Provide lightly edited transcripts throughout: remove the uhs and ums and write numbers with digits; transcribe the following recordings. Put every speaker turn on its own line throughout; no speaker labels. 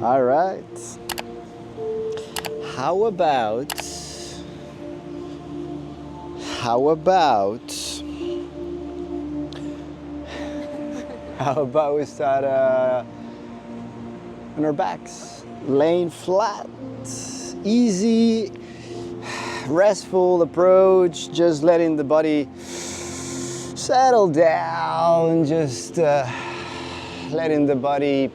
All right. How about we start on our backs, laying flat, easy, restful approach, just letting the body settle down, just letting the body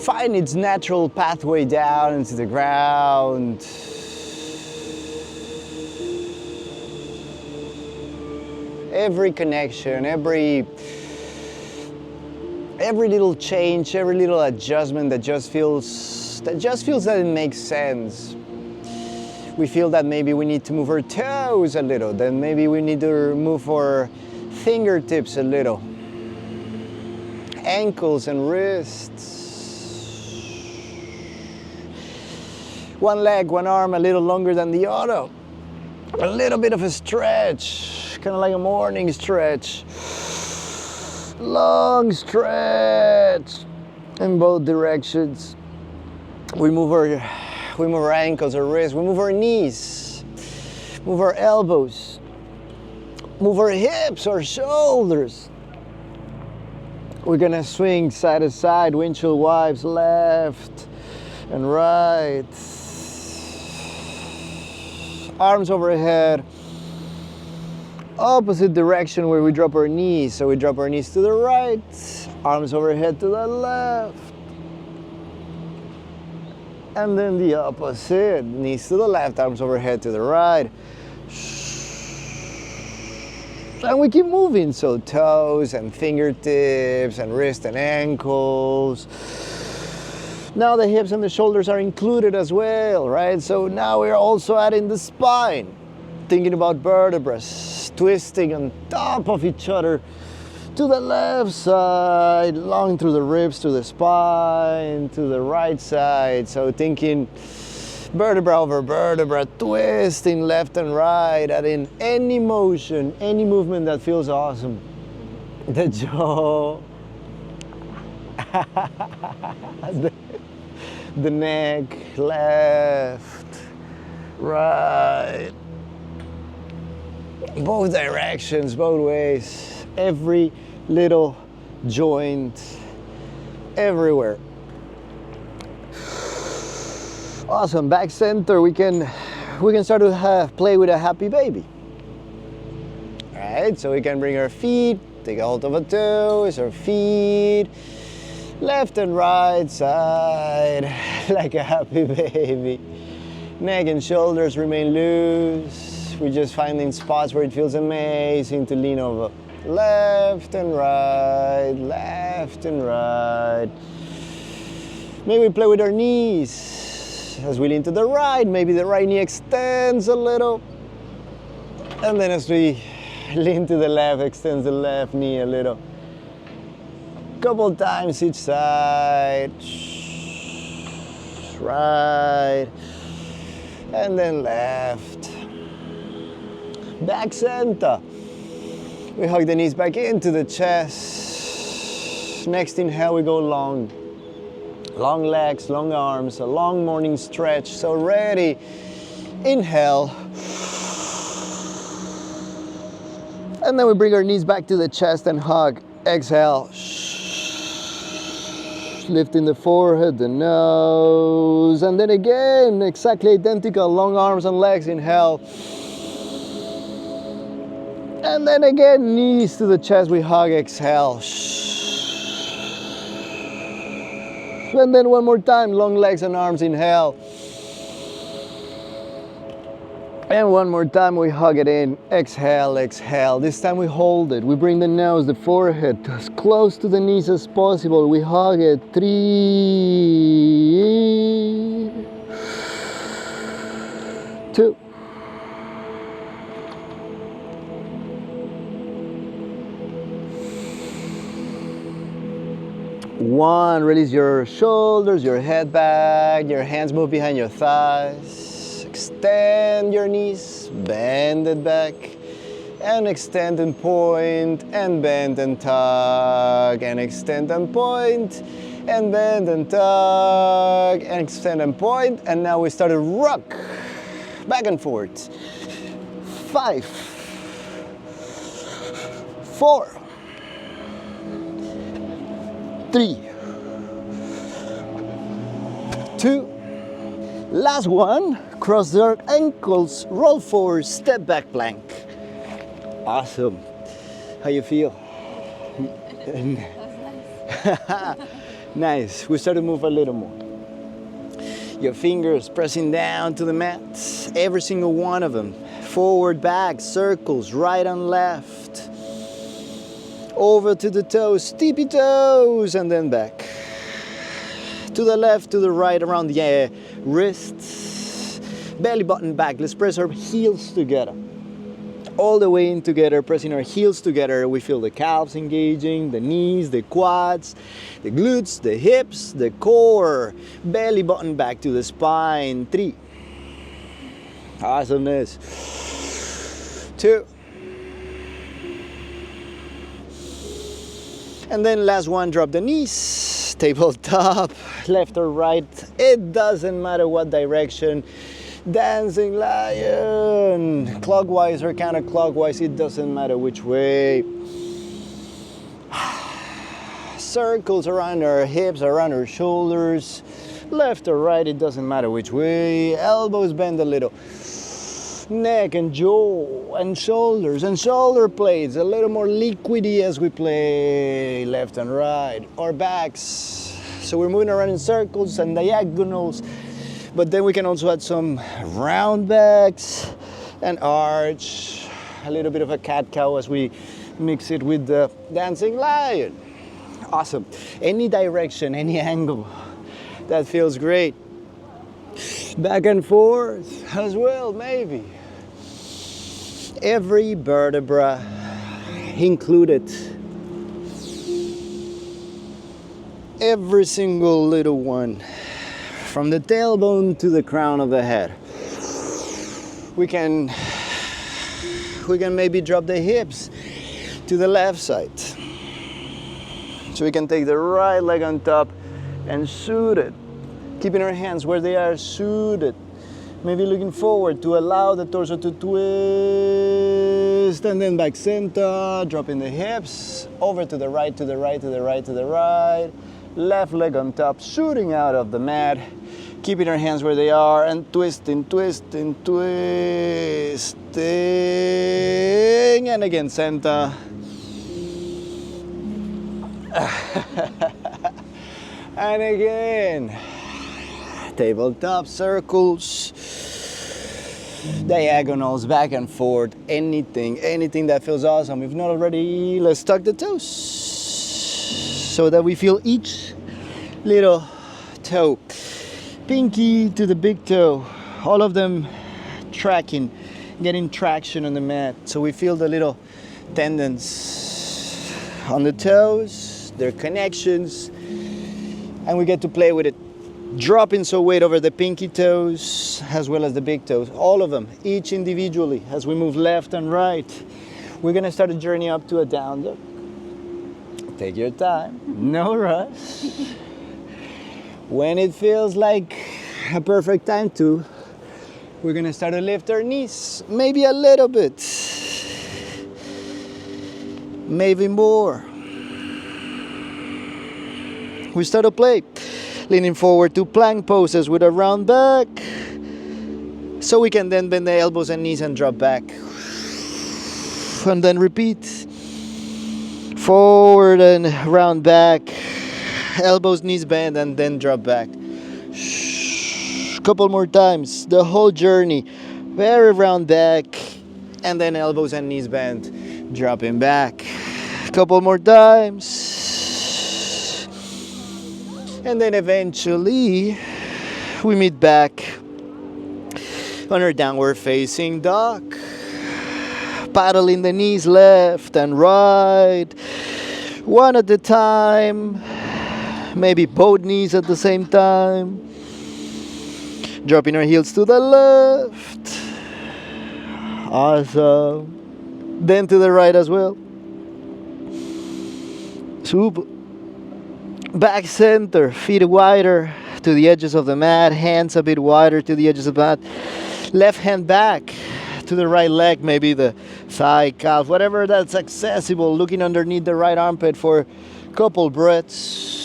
find its natural pathway down into the ground. Every connection, every little change, every little adjustment that just feels that it makes sense. We feel that maybe we need to move our toes a little, then maybe we need to move our fingertips a little, ankles and wrists. One leg, one arm a little longer than the other. A little bit of a stretch, kind of like a morning stretch. Long stretch in both directions. We move our ankles, our wrists, we move our knees, move our elbows, move our hips, our shoulders. We're gonna swing side to side, windshield wipes, left and right. Arms overhead. Opposite direction where we drop our knees. So we drop our knees to the right, arms overhead to the left. And then the opposite, knees to the left, arms overhead to the right. And we keep moving, so toes and fingertips and wrists and ankles. Now the hips and the shoulders are included as well, right? So now we're also adding the spine. Thinking about vertebrae twisting on top of each other to the left side, long through the ribs, to the spine, to the right side. So thinking vertebra over vertebra, twisting left and right, adding any motion, any movement that feels awesome. The jaw, the neck, left, right. Both directions, both ways, every little joint, everywhere. Awesome. Back center, we can start to play with a happy baby. All right, so we can bring our feet, take a hold of our toes, our feet, left and right side, like a happy baby. Neck and shoulders remain loose. We're just finding spots where it feels amazing to lean over. Left and right, left and right. Maybe we play with our knees. As we lean to the right, maybe the right knee extends a little. And then as we lean to the left, extends the left knee a little. Couple times each side. Right. And then left. Back center. We hug the knees back into the chest. Next inhale, we go long. Long legs, long arms, a long morning stretch. So ready. Inhale. And then we bring our knees back to the chest and hug. Exhale. Lifting the forehead, the nose. And then again, exactly identical. Long arms and legs. Inhale. And then again, knees to the chest, we hug, exhale. And then one more time, long legs and arms, inhale. And one more time, we hug it in, exhale, exhale. This time we hold it. We bring the nose, the forehead, as close to the knees as possible. We hug it, 3, 2. 1, release your shoulders, your head back, your hands move behind your thighs. Extend your knees, bend it back, and extend and point, and bend and tug, and extend and point, and bend and tug, and extend and point, and now we start to rock, back and forth. 5, 4, 3, 2, last one, cross their ankles, roll forward, step back plank. Awesome. How you feel? Nice. We start to move a little more. Your fingers pressing down to the mat, every single one of them. Forward, back, circles, right and left. Over to the toes, tippy toes, and then back. To the left, to the right, around the wrists. Belly button back. Let's press our heels together. All the way in together, pressing our heels together. We feel the calves engaging, the knees, the quads, the glutes, the hips, the core. Belly button back to the spine. 3. Awesomeness. 2. And then last one, drop the knees. Tabletop, left or right. It doesn't matter what direction. Dancing lion, clockwise or counterclockwise, it doesn't matter which way. Circles around our hips, around our shoulders, left or right, it doesn't matter which way. Elbows bend a little. Neck and jaw and shoulders and shoulder blades, a little more liquidy as we play left and right. Our backs, so we're moving around in circles and diagonals. But then we can also add some round backs and arch, a little bit of a cat-cow as we mix it with the dancing lion. Awesome. Any direction, any angle, that feels great. Back and forth as well, maybe. Every vertebra included. Every single little one. From the tailbone to the crown of the head. We can maybe drop the hips to the left side. So we can take the right leg on top and shoot it. Keeping our hands where they are, suited. Maybe looking forward to allow the torso to twist, and then back center, dropping the hips, over to the right, to the right, to the right, to the right. Left leg on top, shooting out of the mat. Keeping our hands where they are, and twisting, twisting, twisting. And again, center. And again. Tabletop circles, diagonals, back and forth, anything that feels awesome. If not already, let's tuck the toes so that we feel each little toe. Pinky to the big toe, all of them tracking, getting traction on the mat. So we feel the little tendons on the toes, their connections, and we get to play with it. Dropping some weight over the pinky toes as well as the big toes, all of them, each individually. As we move left and right, we're gonna start a journey up to a down dog. Take your time, no rush. When it feels like a perfect time to, we're gonna start to lift our knees, maybe a little bit, maybe more. We start to play. Leaning forward to plank poses with a round back. So we can then bend the elbows and knees and drop back. And then repeat. Forward and round back. Elbows, knees bend, and then drop back. Couple more times. The whole journey. Very round back. And then elbows and knees bend. Dropping back. Couple more times. And then eventually we meet back on our downward facing dog. Paddling the knees left and right, one at a time, maybe both knees at the same time. Dropping our heels to the left. Awesome. Then to the right as well. Super. Back center, feet wider to the edges of the mat, hands a bit wider to the edges of the mat. Left hand back to the right leg, maybe the thigh, calf, whatever that's accessible. Looking underneath the right armpit for a couple breaths.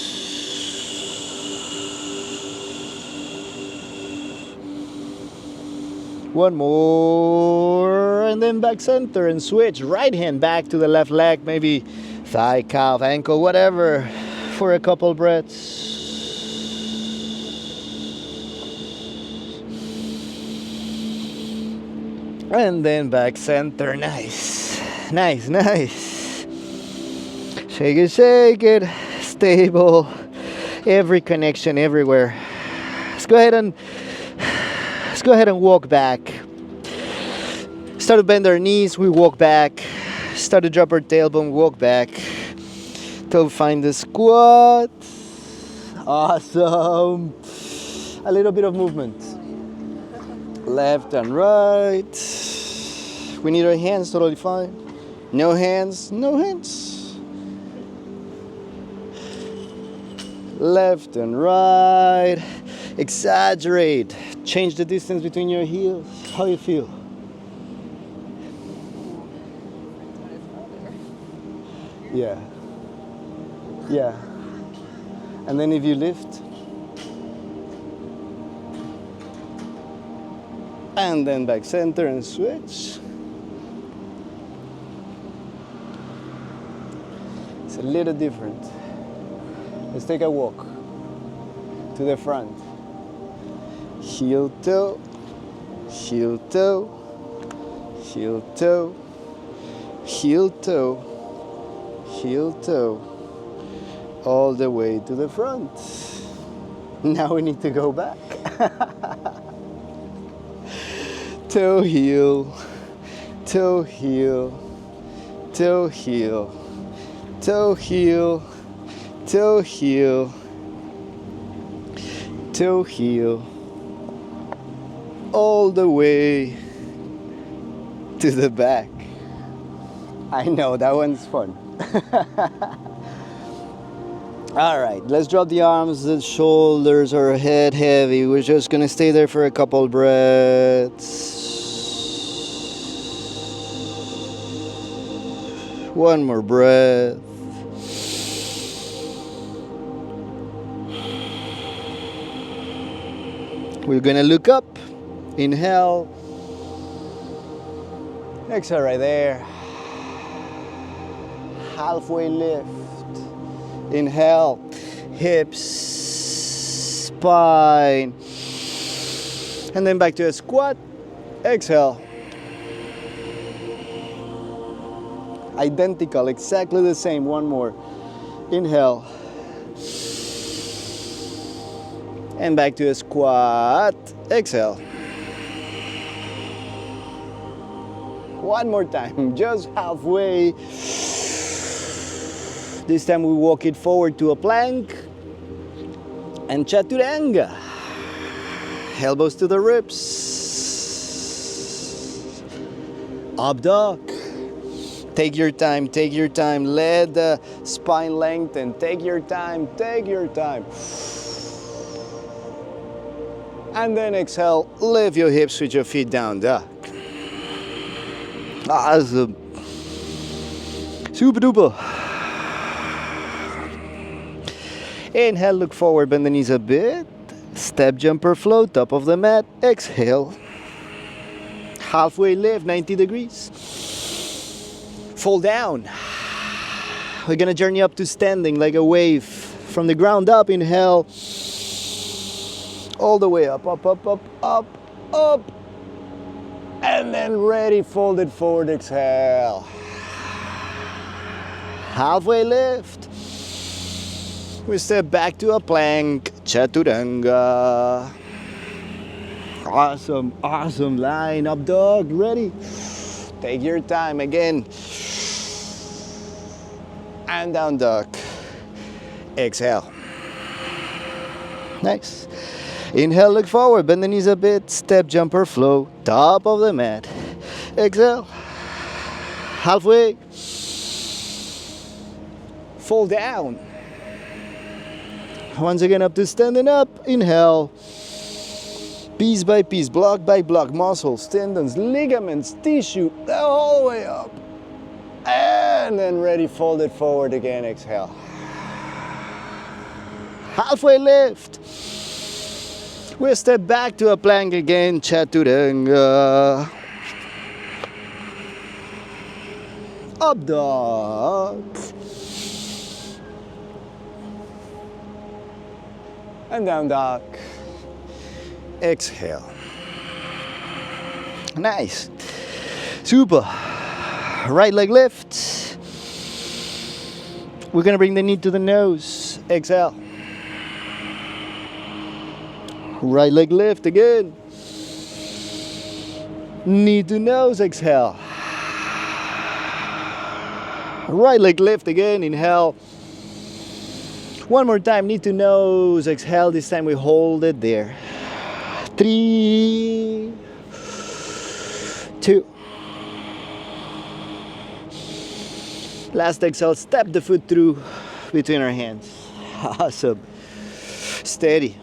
One more, and then back center and switch. Right hand back to the left leg, maybe thigh, calf, ankle, whatever, for a couple breaths. And then back center. Nice, nice, nice. Shake it, stable. Every connection everywhere. Let's go ahead and walk back. Start to bend our knees, we walk back. Start to drop our tailbone, walk back. Till find the squat. Awesome. A little bit of movement. Left and right. We need our hands, totally fine. No hands, no hands. Left and right. Exaggerate. Change the distance between your heels. How you feel? Yeah. Yeah. And then if you lift. And then back center and switch. It's a little different. Let's take a walk to the front. Heel toe, heel toe, heel toe, heel toe, heel toe, all the way to the front. Now we need to go back. Toe heel, toe heel, toe heel, toe heel, toe heel, toe heel, all the way to the back. I know, that one's fun. All right, let's drop the arms, the shoulders are head heavy. We're just gonna stay there for a couple breaths. One more breath. We're gonna look up. Inhale. Exhale right there. Halfway lift. Inhale. Hips, spine. And then back to a squat. Exhale. Identical, exactly the same. One more. Inhale. And back to a squat. Exhale. One more time, just halfway. This time we walk it forward to a plank and chaturanga. Elbows to the ribs. Up dog. Take your time, take your time. Let the spine lengthen. Take your time, take your time. And then exhale, lift your hips with your feet down, dog. Awesome. Super duper. Inhale, look forward, bend the knees a bit. Step, jumper, flow, top of the mat. Exhale. Halfway lift, 90 degrees. Fall down. We're gonna journey up to standing like a wave. From the ground up, inhale. All the way up, up, up, up, up, up. And then ready, folded forward, exhale. Halfway lift. We step back to a plank, chaturanga. Awesome, awesome. Line up dog, ready. Take your time again. And down dog. Exhale. Nice. Inhale, look forward, bend the knees a bit, step, jumper, flow, top of the mat. Exhale. halfway, fall down. Once again, up to standing up, inhale. Piece by piece, block by block, muscles, tendons, ligaments, tissue, all the way up. And then ready, fold it forward again, exhale. Halfway lift. We'll step back to a plank again, Chaturanga. Up dog. And down dog. Exhale. Nice. Super. Right leg lift. We're gonna bring the knee to the nose. Exhale. Right leg lift again. Knee to nose. Exhale. Right leg lift again. Inhale. One more time. Knee to nose. Exhale. This time we hold it there. 3, 2. Last exhale, step the foot through between our hands. Awesome. Steady.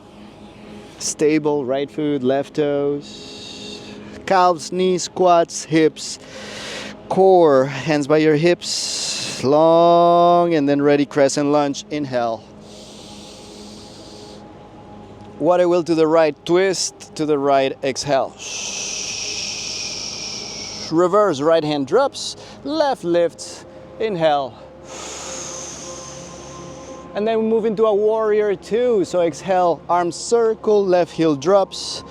Stable, right foot, left toes. Calves, knees, quads, hips, core. Hands by your hips. Long and then ready, crescent lunge. Inhale. What I will to the right, twist to the right, exhale. Reverse, right hand drops, left lifts, inhale. And then we move into a warrior two. So exhale, arms circle, left heel drops,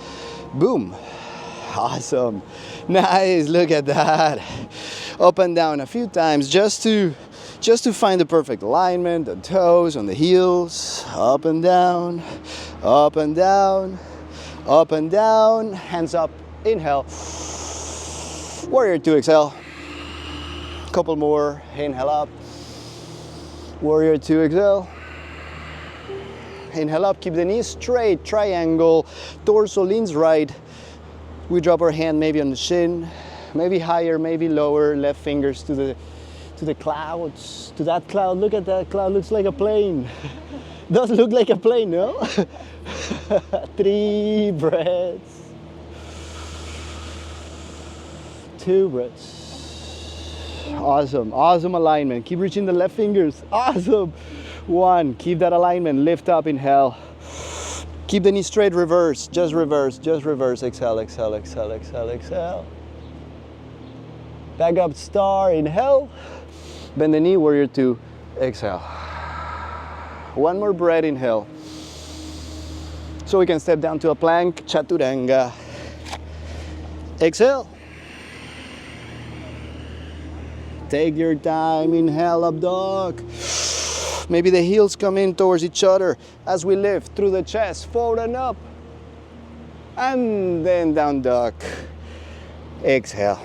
boom. Awesome, nice, look at that. Up and down a few times just to find the perfect alignment, the toes on the heels, up and down, up and down, up and down, hands up, inhale, warrior two, exhale, couple more, inhale up, warrior two, exhale, inhale up, keep the knees straight, triangle, torso leans right, we drop our hand maybe on the shin, maybe higher, maybe lower, left fingers to the clouds, to that cloud. Look at that cloud, looks like a plane. Does look like a plane, no? 3 breaths. 2 breaths. Awesome, awesome alignment. Keep reaching the left fingers. Awesome. 1, keep that alignment, lift up, inhale. Keep the knee straight, reverse, just reverse, exhale, exhale, exhale, exhale, exhale. Back up, star, inhale. Bend the knee, warrior two, exhale. 1 more breath, inhale. So we can step down to a plank, Chaturanga. Exhale. Take your time, inhale, up dog. Maybe the heels come in towards each other as we lift through the chest, forward and up. And then down dog. Exhale.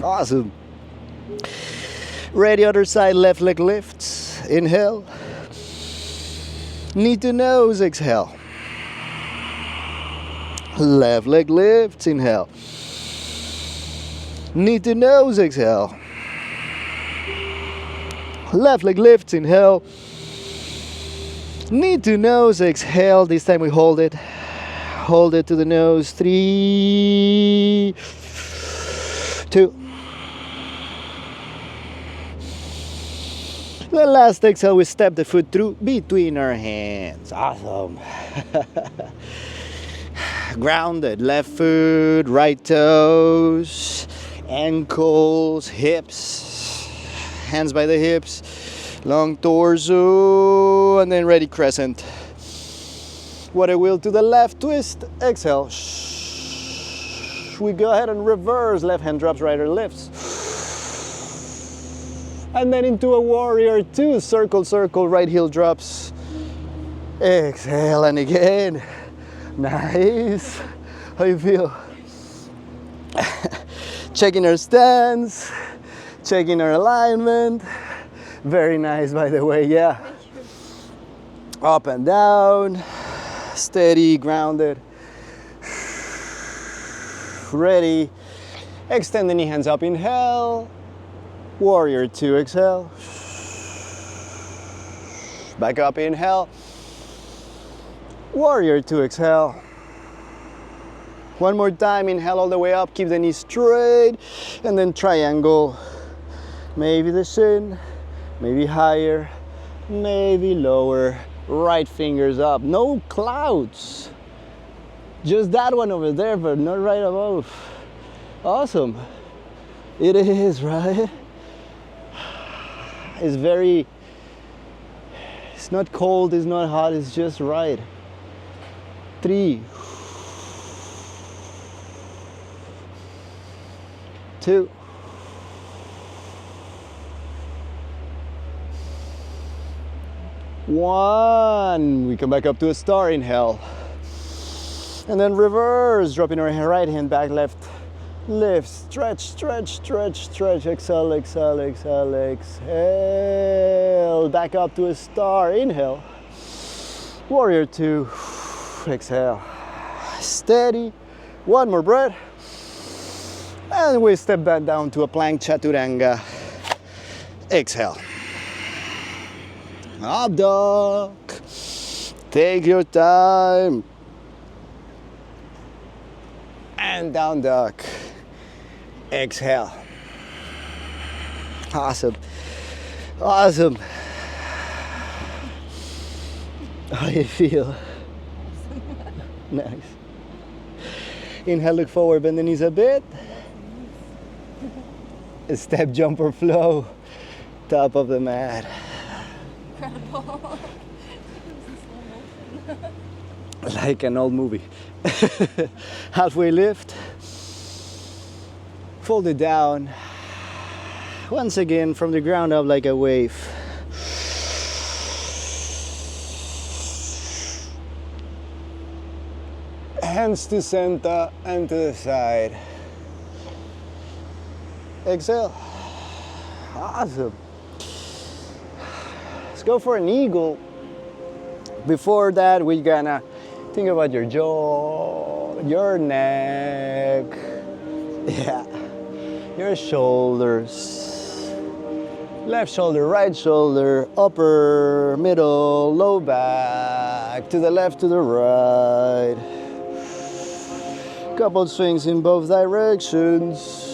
Awesome. Ready, other side, left leg lifts. Inhale. Knee to nose, exhale. Left leg lifts, inhale. Knee to nose, exhale. Left leg lifts, inhale. Knee to nose, exhale. This time we hold it. Hold it to the nose. 3, 2. The last exhale, we step the foot through between our hands. Awesome. Grounded, left foot, right toes, ankles, hips, hands by the hips, long torso, and then ready, crescent. What I will to the left, twist, exhale. We go ahead and reverse, left hand drops, right hand lifts. And then into a warrior two, circle, circle, right heel drops. Exhale, and again. Nice. How you feel? Checking our stance, checking our alignment. Very nice, by the way, yeah. Up and down, steady, grounded. Ready. Extend the knee, hands up, inhale. Warrior two, exhale. Back up, inhale. Warrior two, exhale. One more time, inhale all the way up, keep the knee straight, and then triangle. Maybe the shin, maybe higher, maybe lower. Right fingers up, no clouds. Just that one over there, but not right above. Awesome. It is, right? It's not cold, it's not hot, it's just right. 3, 2, 1. We come back up to a star, inhale. And then reverse, dropping our right hand back, left. Lift, stretch, stretch, stretch, stretch. Exhale, exhale, exhale, exhale. Back up to a star, inhale. Warrior two, exhale. Steady, one more breath. And we step back down to a plank chaturanga. Exhale. Up dog. Take your time. And down dog. Exhale. Awesome. Awesome. How do you feel? Nice. Inhale, look forward, bend the knees a bit. A step, jump or flow. Top of the mat.
Incredible.
Like an old movie. Halfway lift. Fold it down. Once again, from the ground up like a wave. Hands to center and to the side. Exhale. Awesome. Let's go for an eagle. Before that, we're gonna think about your jaw, your neck, yeah, your shoulders. Left shoulder, right shoulder, upper, middle, low back, to the left, to the right. Couple swings in both directions.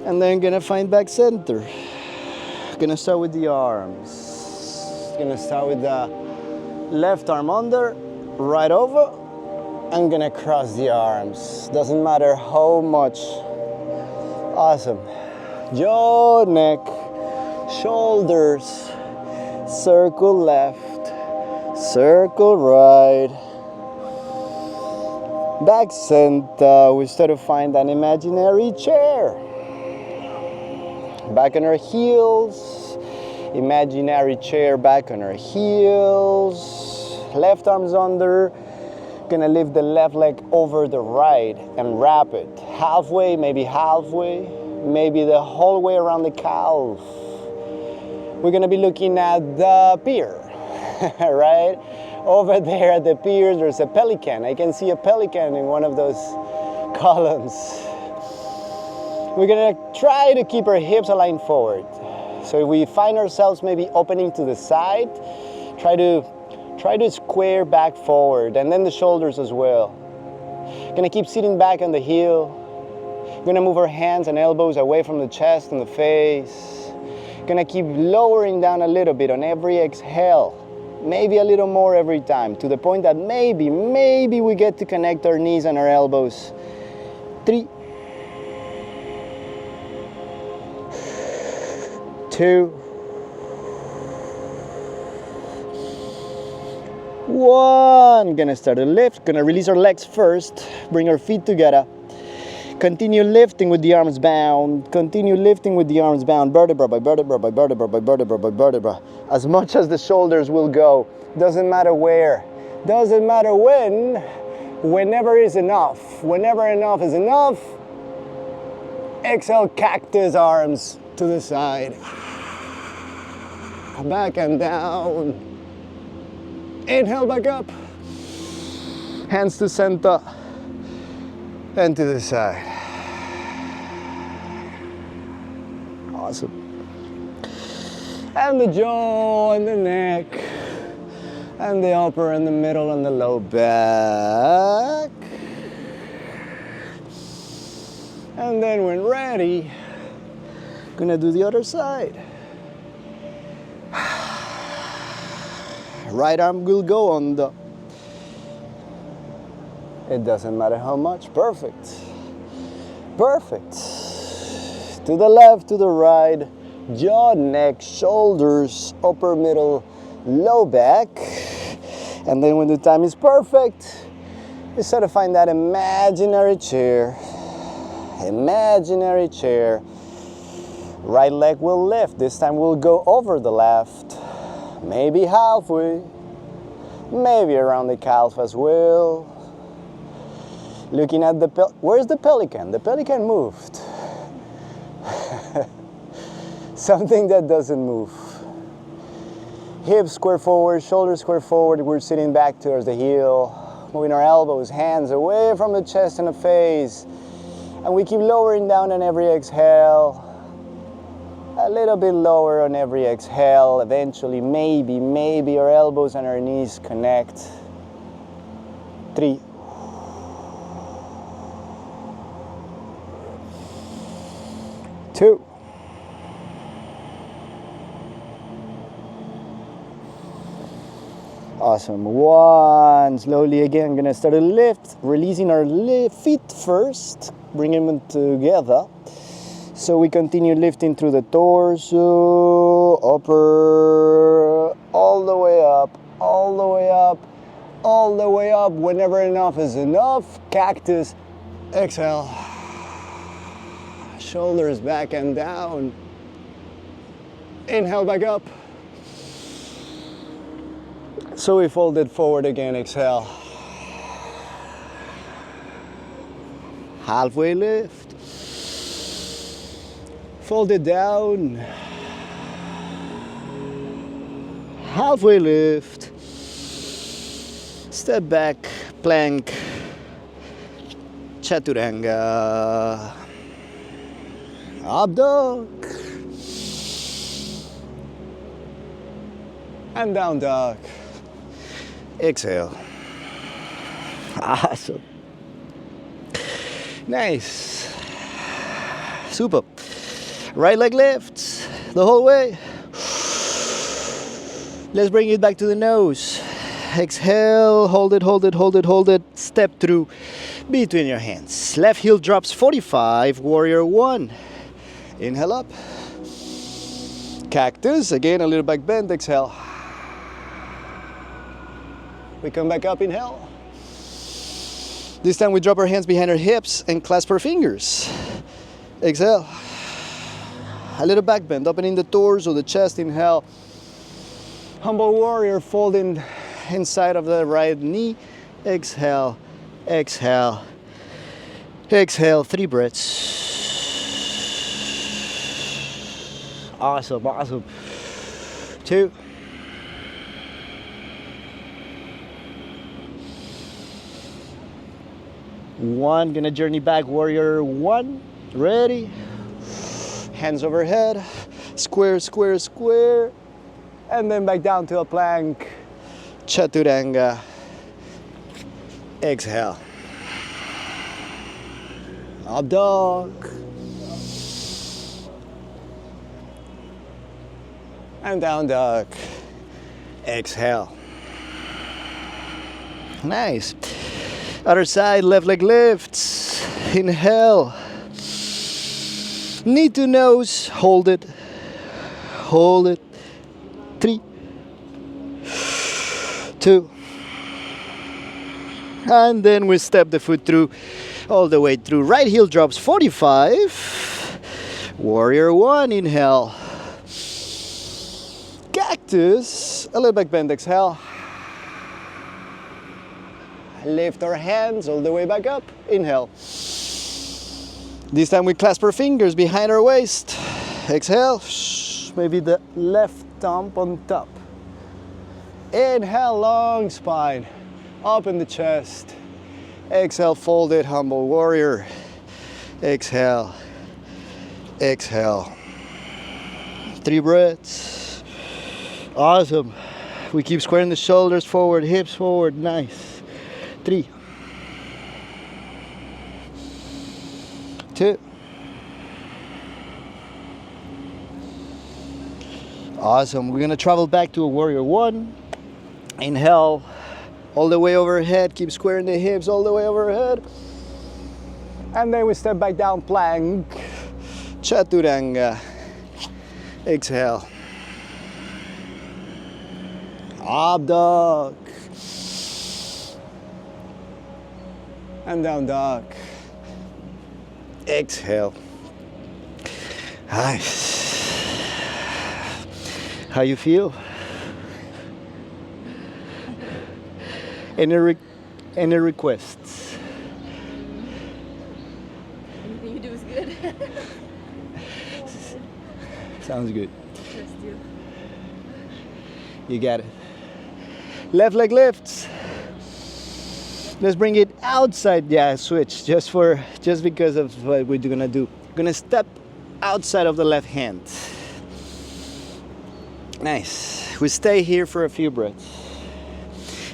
And then gonna find back center. Gonna start with the arms. Gonna start with the left arm under, right over. I'm gonna cross the arms. Doesn't matter how much. Awesome. Jaw, neck, shoulders. Circle left, circle right. Back center. We start to find an imaginary chair. Back on our heels, imaginary chair back on our heels, left arm's under, gonna lift the left leg over the right and wrap it. Halfway, maybe the whole way around the calf. We're gonna be looking at the pier, right? Over there at the pier, there's a pelican. I can see a pelican in one of those columns. We're gonna try to keep our hips aligned forward. So we find ourselves maybe opening to the side, try to square back forward, and then the shoulders as well. Gonna keep sitting back on the heel. Gonna move our hands and elbows away from the chest and the face. Gonna keep lowering down a little bit on every exhale. Maybe a little more every time, to the point that maybe we get to connect our knees and our elbows. 3, 2, 1. Gonna start to lift. Gonna release our legs first. Bring our feet together. Continue lifting with the arms bound. Continue lifting with the arms bound. Vertebra by vertebra by vertebra by vertebra by vertebra. As much as the shoulders will go. Doesn't matter where. Doesn't matter when. Whenever is enough. Whenever enough is enough. Exhale, cactus arms to the side. Back and down. Inhale, back up. Hands to center and to the side. Awesome. And the jaw and the neck. And the upper and the middle and the low back. And then when ready, gonna do the other side. Right arm will go on the, it doesn't matter how much, perfect. Perfect. To the left, to the right, jaw, neck, shoulders, upper, middle, low back. And then when the time is perfect, you start to find that imaginary chair. Imaginary chair. Right leg will lift. This time we'll go over the left. Maybe halfway. Maybe around the calf as well. Looking at the where's the pelican? The pelican moved. Something that doesn't move. Hips square forward, shoulders square forward. We're sitting back towards the heel. Moving our elbows, hands away from the chest and the face. And we keep lowering down on every exhale. A little bit lower on every exhale. Eventually, maybe our elbows and our knees connect. 3. 2. 1. Slowly again, gonna start to lift, releasing our feet first, bringing them together. So we continue lifting through the torso, upper, all the way up, all the way up, all the way up. Whenever enough is enough, cactus, exhale. Shoulders back and down. Inhale back up. So we fold it forward again, exhale. Halfway lift. Fold it down. Halfway lift. Step back, plank. Chaturanga. Up dog. And down dog. Exhale. Awesome. Nice. Super. Right leg lifts the whole way. Let's bring it back to the nose. Exhale, hold it, hold it, hold it, hold it. Step through between your hands. Left heel drops 45, warrior 1. Inhale up. Cactus, again a little back bend, exhale. We come back up, inhale. This time we drop our hands behind our hips and clasp our fingers. Exhale. A little back bend, opening the torso, the chest, inhale. Humble warrior, folding inside of the right knee. Exhale, exhale, exhale. 3 breaths. Awesome, awesome. 2. 1, gonna journey back, warrior 1. Ready? Hands overhead, square, square, square. And then back down to a plank. Chaturanga. Exhale. Up dog. And down dog. Exhale. Nice. Other side, left leg lifts. Inhale. Knee to nose. Hold it. Hold it. 3, 2. And then we step the foot through, all the way through. Right heel drops 45. Warrior 1, inhale. Cactus, a little back bend, exhale. Lift our hands all the way back up, inhale. This time we clasp our fingers behind our waist. Exhale, maybe the left thumb on top. Inhale, long spine, open the chest. Exhale, folded, humble warrior. Exhale, exhale. 3 breaths. Awesome. We keep squaring the shoulders forward, hips forward. Nice. 3, 2. Awesome. We're gonna travel back to a warrior 1. Inhale all the way overhead. Keep squaring the hips all the way overhead. And then we step back down, plank, chaturanga. Exhale. Up dog. And down dog. Exhale. Nice. How you feel? Any requests?
Anything you do is good.
Sounds good.
Trust you.
You got it. Left leg lifts. Let's bring it outside. Yeah, switch just because of what we're gonna do. Gonna step outside of the left hand. Nice. We stay here for a few breaths.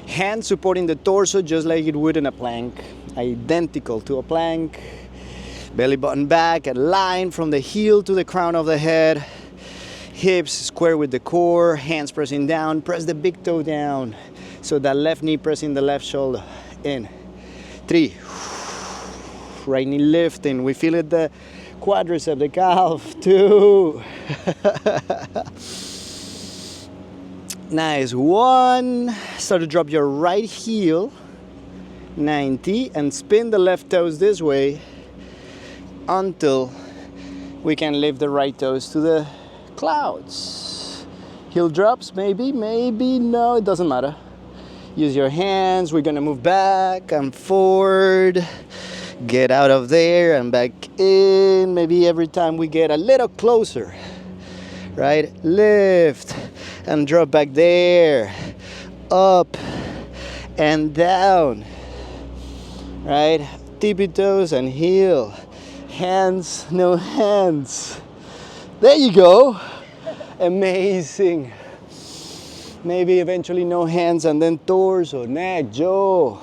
Hands supporting the torso just like it would in a plank. Identical to a plank. Belly button back, a line from the heel to the crown of the head. Hips square with the core, hands pressing down. Press the big toe down. So that left knee pressing the left shoulder. In. 3. Right knee lifting. We feel it, the quadricep, the calf. 2. Nice. 1. Start to drop your right heel. 90. And spin the left toes this way until we can lift the right toes to the clouds. Heel drops, maybe no, it doesn't matter. Use your hands. We're gonna move back and forward. Get out of there and back in. Maybe every time we get a little closer, right? Lift and drop back there. Up and down, right? Tippy toes and heel. Hands, no hands. There you go. Amazing. Maybe eventually no hands and then torso, neck, jaw.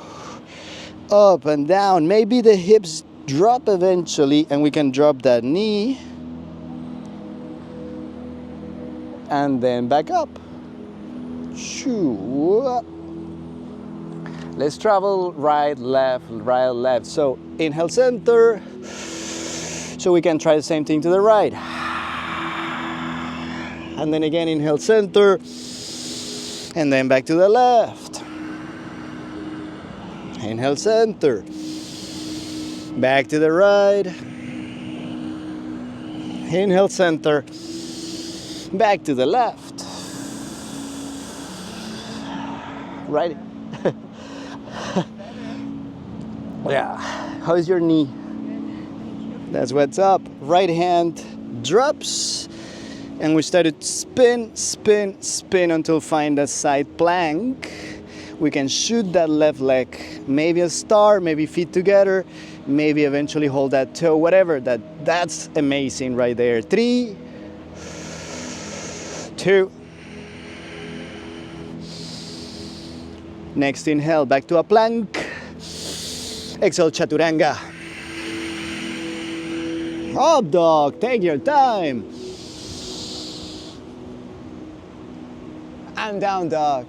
Up and down. Maybe the hips drop eventually and we can drop that knee. And then back up. Shoo. Let's travel right, left. So inhale center. So we can try the same thing to the right. And then again, inhale center. And then back to the left. Inhale center. Back to the right. Inhale center. Back to the left. Right. Yeah. How's your knee? That's what's up. Right hand drops. And we started spin until find a side plank. We can shoot that left leg. Maybe a star, maybe feet together, maybe eventually hold that toe, whatever. That's amazing right there. 3, 2. Next inhale, back to a plank. Exhale, chaturanga. Up dog, take your time. And down dog.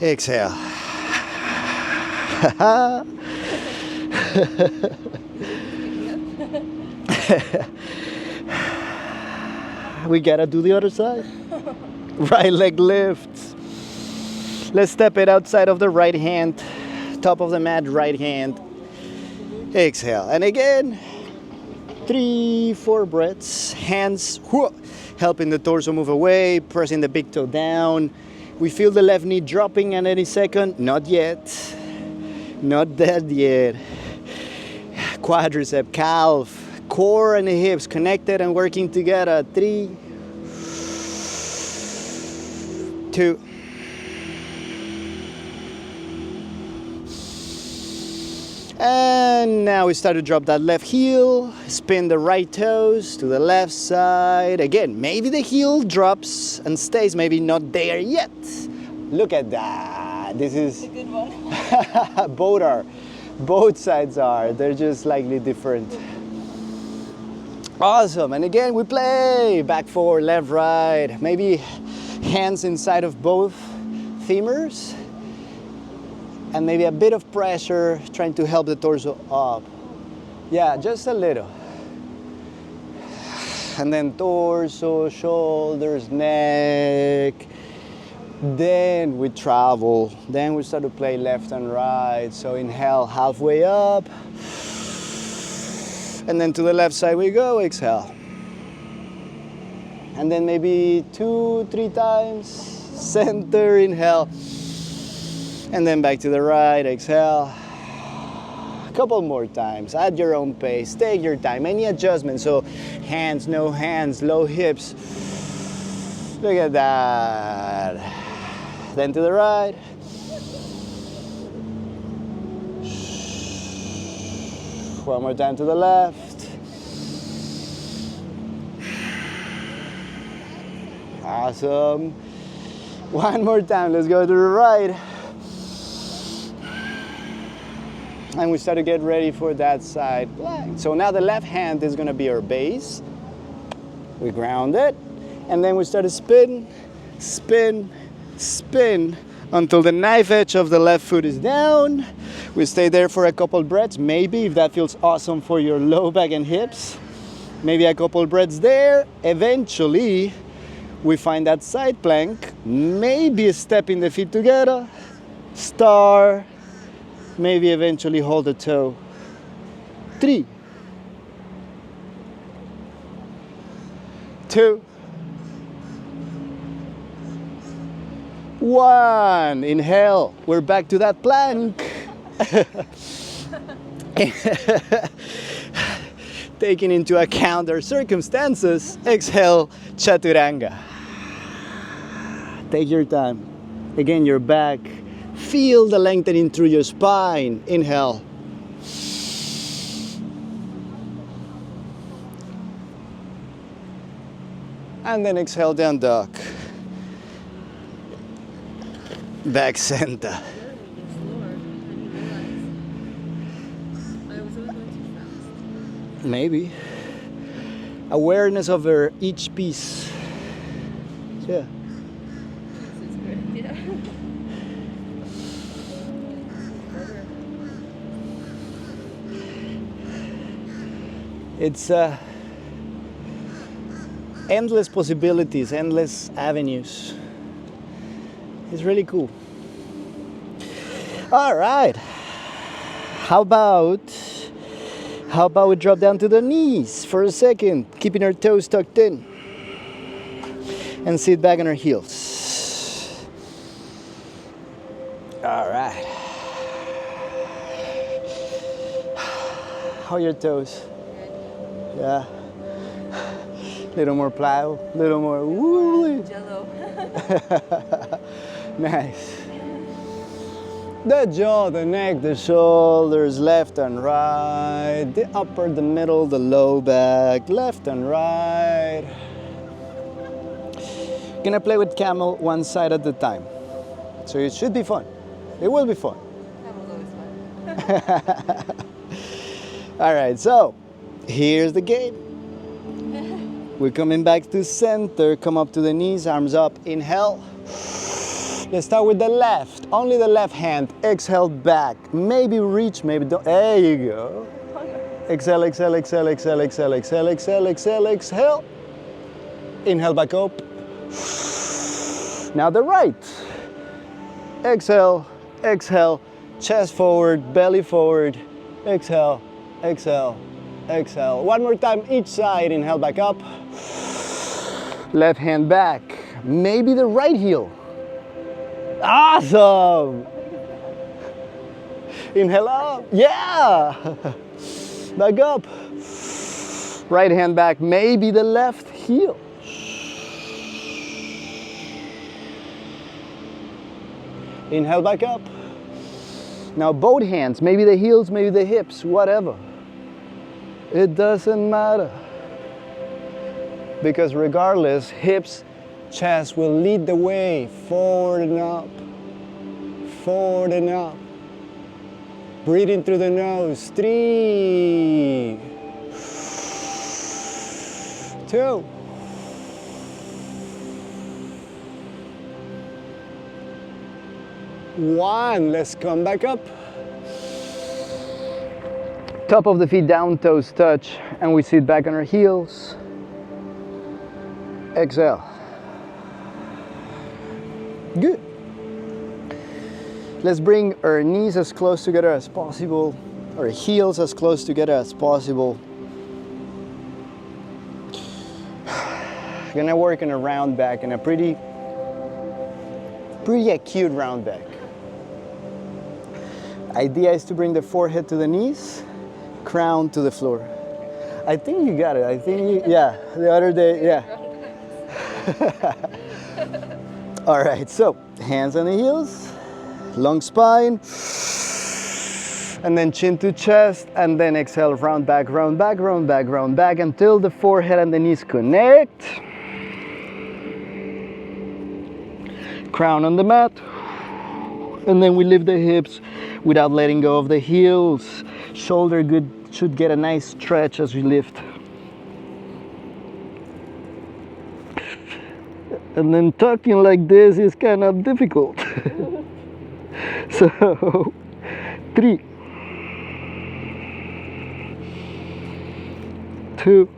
Exhale. We gotta do the other side. Right leg lifts. Let's step it outside of the right hand. Top of the mat, right hand. Exhale. And again. 3, 4 breaths. Hands helping the torso move away, pressing the big toe down. We feel the left knee dropping at any second. Not yet. Not that yet. Quadricep, calf, core and the hips connected and working together. 3, 2. And now we start to drop that left heel, spin the right toes to the left side. Again, maybe the heel drops and stays, maybe not there yet. Look at that. This is
A good one.
both sides are. They're just slightly different. Awesome. And again, we play back, forward, left, right. Maybe hands inside of both femurs. And maybe a bit of pressure, trying to help the torso up. Yeah, just a little. And then torso, shoulders, neck. Then we travel. Then we start to play left and right. So inhale, halfway up. And then to the left side we go, exhale. And then maybe 2-3 times. Center, inhale. And then back to the right, exhale. A couple more times, at your own pace, take your time. Any adjustment, so hands, no hands, low hips. Look at that. Then to the right. One more time to the left. Awesome. One more time, let's go to the right. And we start to get ready for that side plank. So now the left hand is gonna be our base. We ground it, and then we start to spin, spin, spin, until the knife edge of the left foot is down. We stay there for a couple breaths, maybe if that feels awesome for your low back and hips. Maybe a couple breaths there. Eventually, we find that side plank, maybe stepping the feet together, star, maybe eventually hold the toe. 3, 2, 1. Inhale. We're back to that plank. Taking into account our circumstances, exhale, chaturanga. Take your time. Again, your back. Feel the lengthening through your spine. Inhale. And then exhale, down dog. Back center.
I was only going too fast.
Maybe. Awareness over each piece. Yeah.
This is great. Yeah.
It's endless possibilities, endless avenues. It's really cool. All right. How about we drop down to the knees for a second, keeping our toes tucked in, and sit back on our heels. All right. How are your toes? Yeah. Little more plow, little more woo.
Jello.
Nice. The jaw, the neck, the shoulders, left and right, the upper, the middle, the low back, left and right. Gonna play with camel one side at a time. So it should be fun. It will be fun.
That was always fun.
All right, so here's the game. We're coming back to center, come up to the knees, arms up, inhale. Let's start with the left, only the left hand. Exhale back, maybe reach, maybe don't. There you go. Exhale, exhale, exhale, exhale, exhale, exhale, exhale, exhale, exhale. Inhale back up. Now the right. Exhale, exhale, chest forward, belly forward. Exhale, exhale, exhale. One more time each side, inhale back up. Left hand back, maybe the right heel. Awesome! Inhale up, yeah! Back up. Right hand back, maybe the left heel. Inhale back up. Now both hands, maybe the heels, maybe the hips, whatever. It doesn't matter. Because regardless, hips, chest will lead the way, forward and up, forward and up. Breathing through the nose, 3, 2, 1. Let's come back up. Top of the feet down, toes touch, and we sit back on our heels. Exhale. Good. Let's bring our knees as close together as possible, our heels as close together as possible. Gonna work on a round back and a pretty acute round back. Idea is to bring the forehead to the knees, crown to the floor. I think you got it. I think you, yeah, the other day, yeah. All right, so hands on the heels, long spine, and then chin to chest, and then exhale, round back, round back, round back, round back, until the forehead and the knees connect. Crown on the mat, and then we lift the hips without letting go of the heels. Shoulder should get a nice stretch as we lift. And then tucking like this is kind of difficult. So, 3, 2,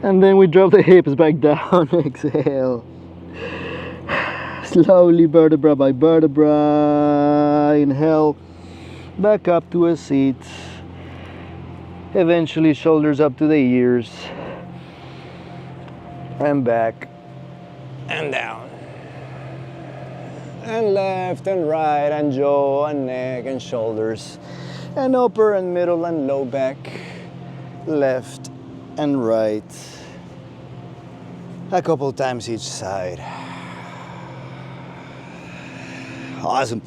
and then we drop the hips back down. Exhale. Slowly, vertebra by vertebra. Inhale, back up to a seat. Eventually, shoulders up to the ears. And back. And down. And left and right, and jaw and neck and shoulders. And upper and middle and low back. Left and right. A couple times each side. Awesome.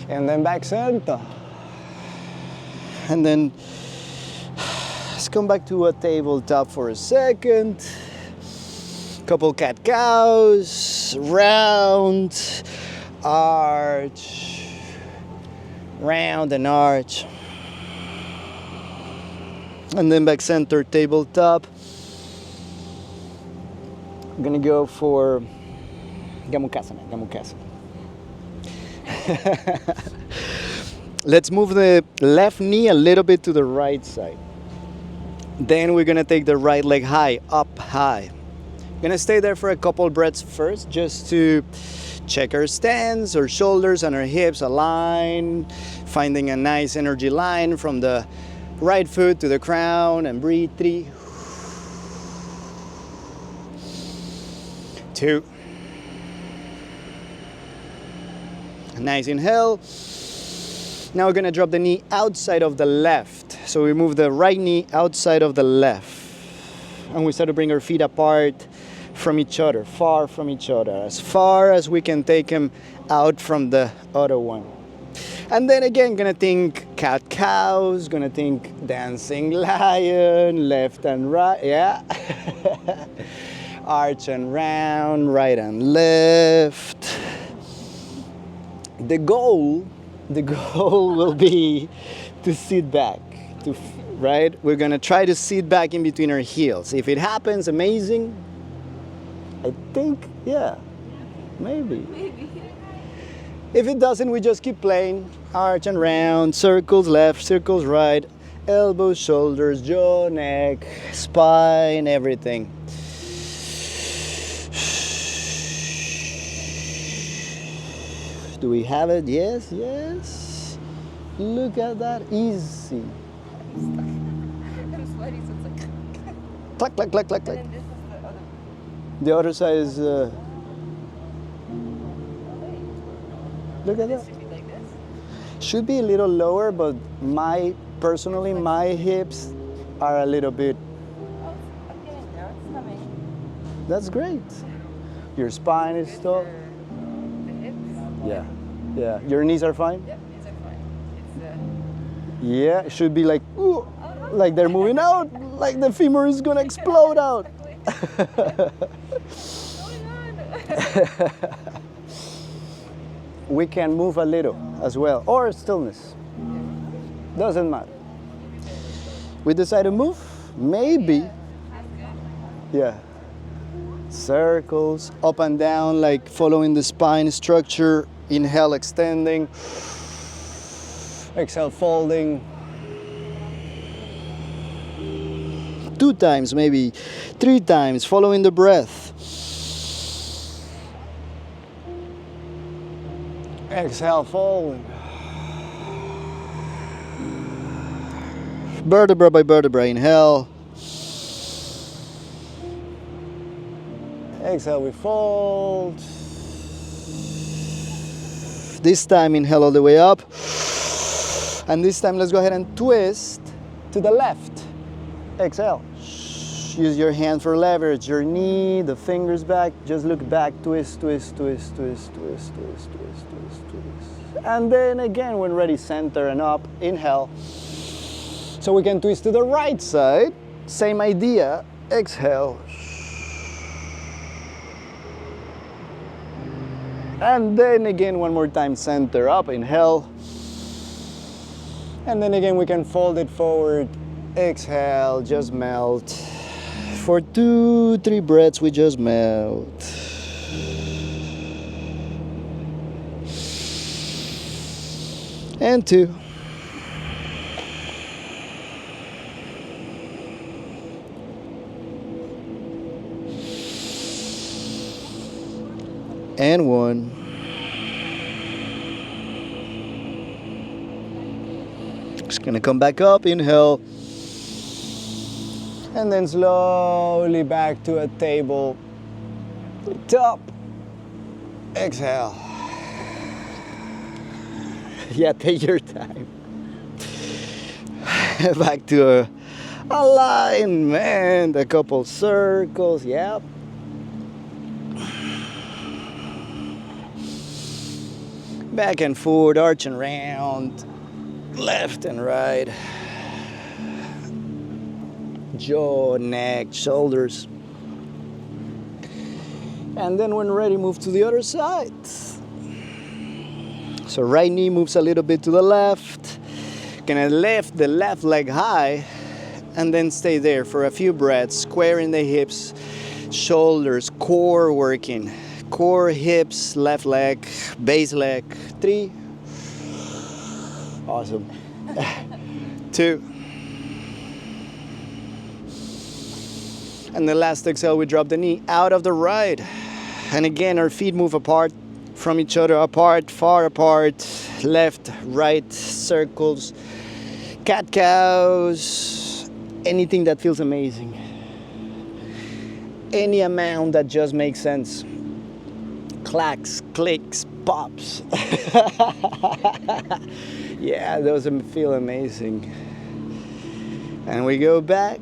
And then back center. And then let's come back to a tabletop for a second. Couple cat cows. Round, arch, round and arch. And then back center, tabletop. I'm gonna go for Gamukasana, Gamukasana. Let's move the left knee a little bit to the right side. Then we're gonna take the right leg high, up high. Gonna stay there for a couple breaths first, just to check our stance, our shoulders and our hips align, finding a nice energy line from the right foot to the crown, and breathe. 3, 2. Nice inhale. Now we're gonna drop the knee outside of the left. So we move the right knee outside of the left. And we start to bring our feet apart from each other, far from each other, as far as we can take them out from the other one. And then again, gonna think cat cows, gonna think dancing lion, left and right, yeah. Arch and round, right and left. The goal will be to sit back, right? We're gonna try to sit back in between our heels. If it happens, amazing. I think, yeah, maybe. If it doesn't, we just keep playing. Arch and round, circles left, circles right, elbows, shoulders, jaw, neck, spine, everything. Do we have it? Yes, yes. Look at that, easy.
I'm sweaty, so it's like.
Clack, clack, clack, clack, clack.
And then this is the other.
The other side is, look at
This
that.
should be like this.
Should be a little lower, but personally, my hips are a little bit,
Oh, I'm getting there. It's coming.
that's great. Your spine is still.
The hips.
Yeah. Yeah. Your knees are fine.
Yep, these are fine. It's
Yeah. It should be like, ooh, like they're moving out, like the femur is gonna explode out.
What's going on?
We can move a little as well, or stillness. Doesn't matter. We decide to move? Maybe. Yeah. Circles, up and down, like following the spine structure. Inhale, extending. Exhale, folding. 2 times, maybe 3 times, following the breath. Exhale, fold. Vertebra by vertebra, inhale. Exhale, we fold. This time, inhale all the way up. And this time, let's go ahead and twist to the left. Exhale. Use your hand for leverage, your knee, the fingers back. Just look back, twist, twist, twist, twist, twist, twist, twist, twist, twist. And then again, when ready, center and up, inhale. So we can twist to the right side. Same idea, exhale. And then again, one more time, center up, inhale. And then again, we can fold it forward. Exhale, just melt. For 2-3 breaths, we just melt. And 2. And 1. Just gonna come back up, inhale. And then slowly back to a table. Top. Exhale. Yeah, take your time. Back to a alignment. A couple circles, yep. Back and forward, arch and round. Left and right. Jaw, neck, shoulders. And then when ready, move to the other side. So right knee moves a little bit to the left. Gonna lift the left leg high and then stay there for a few breaths, squaring the hips, shoulders, core working. Core, hips, left leg, base leg. 3. Awesome. 2. And the last exhale, we drop the knee out of the right. And again, our feet move apart from each other, apart, far apart, left, right, circles, cat-cows, anything that feels amazing. Any amount that just makes sense. Clacks, clicks, pops. Yeah, those feel amazing. And we go back.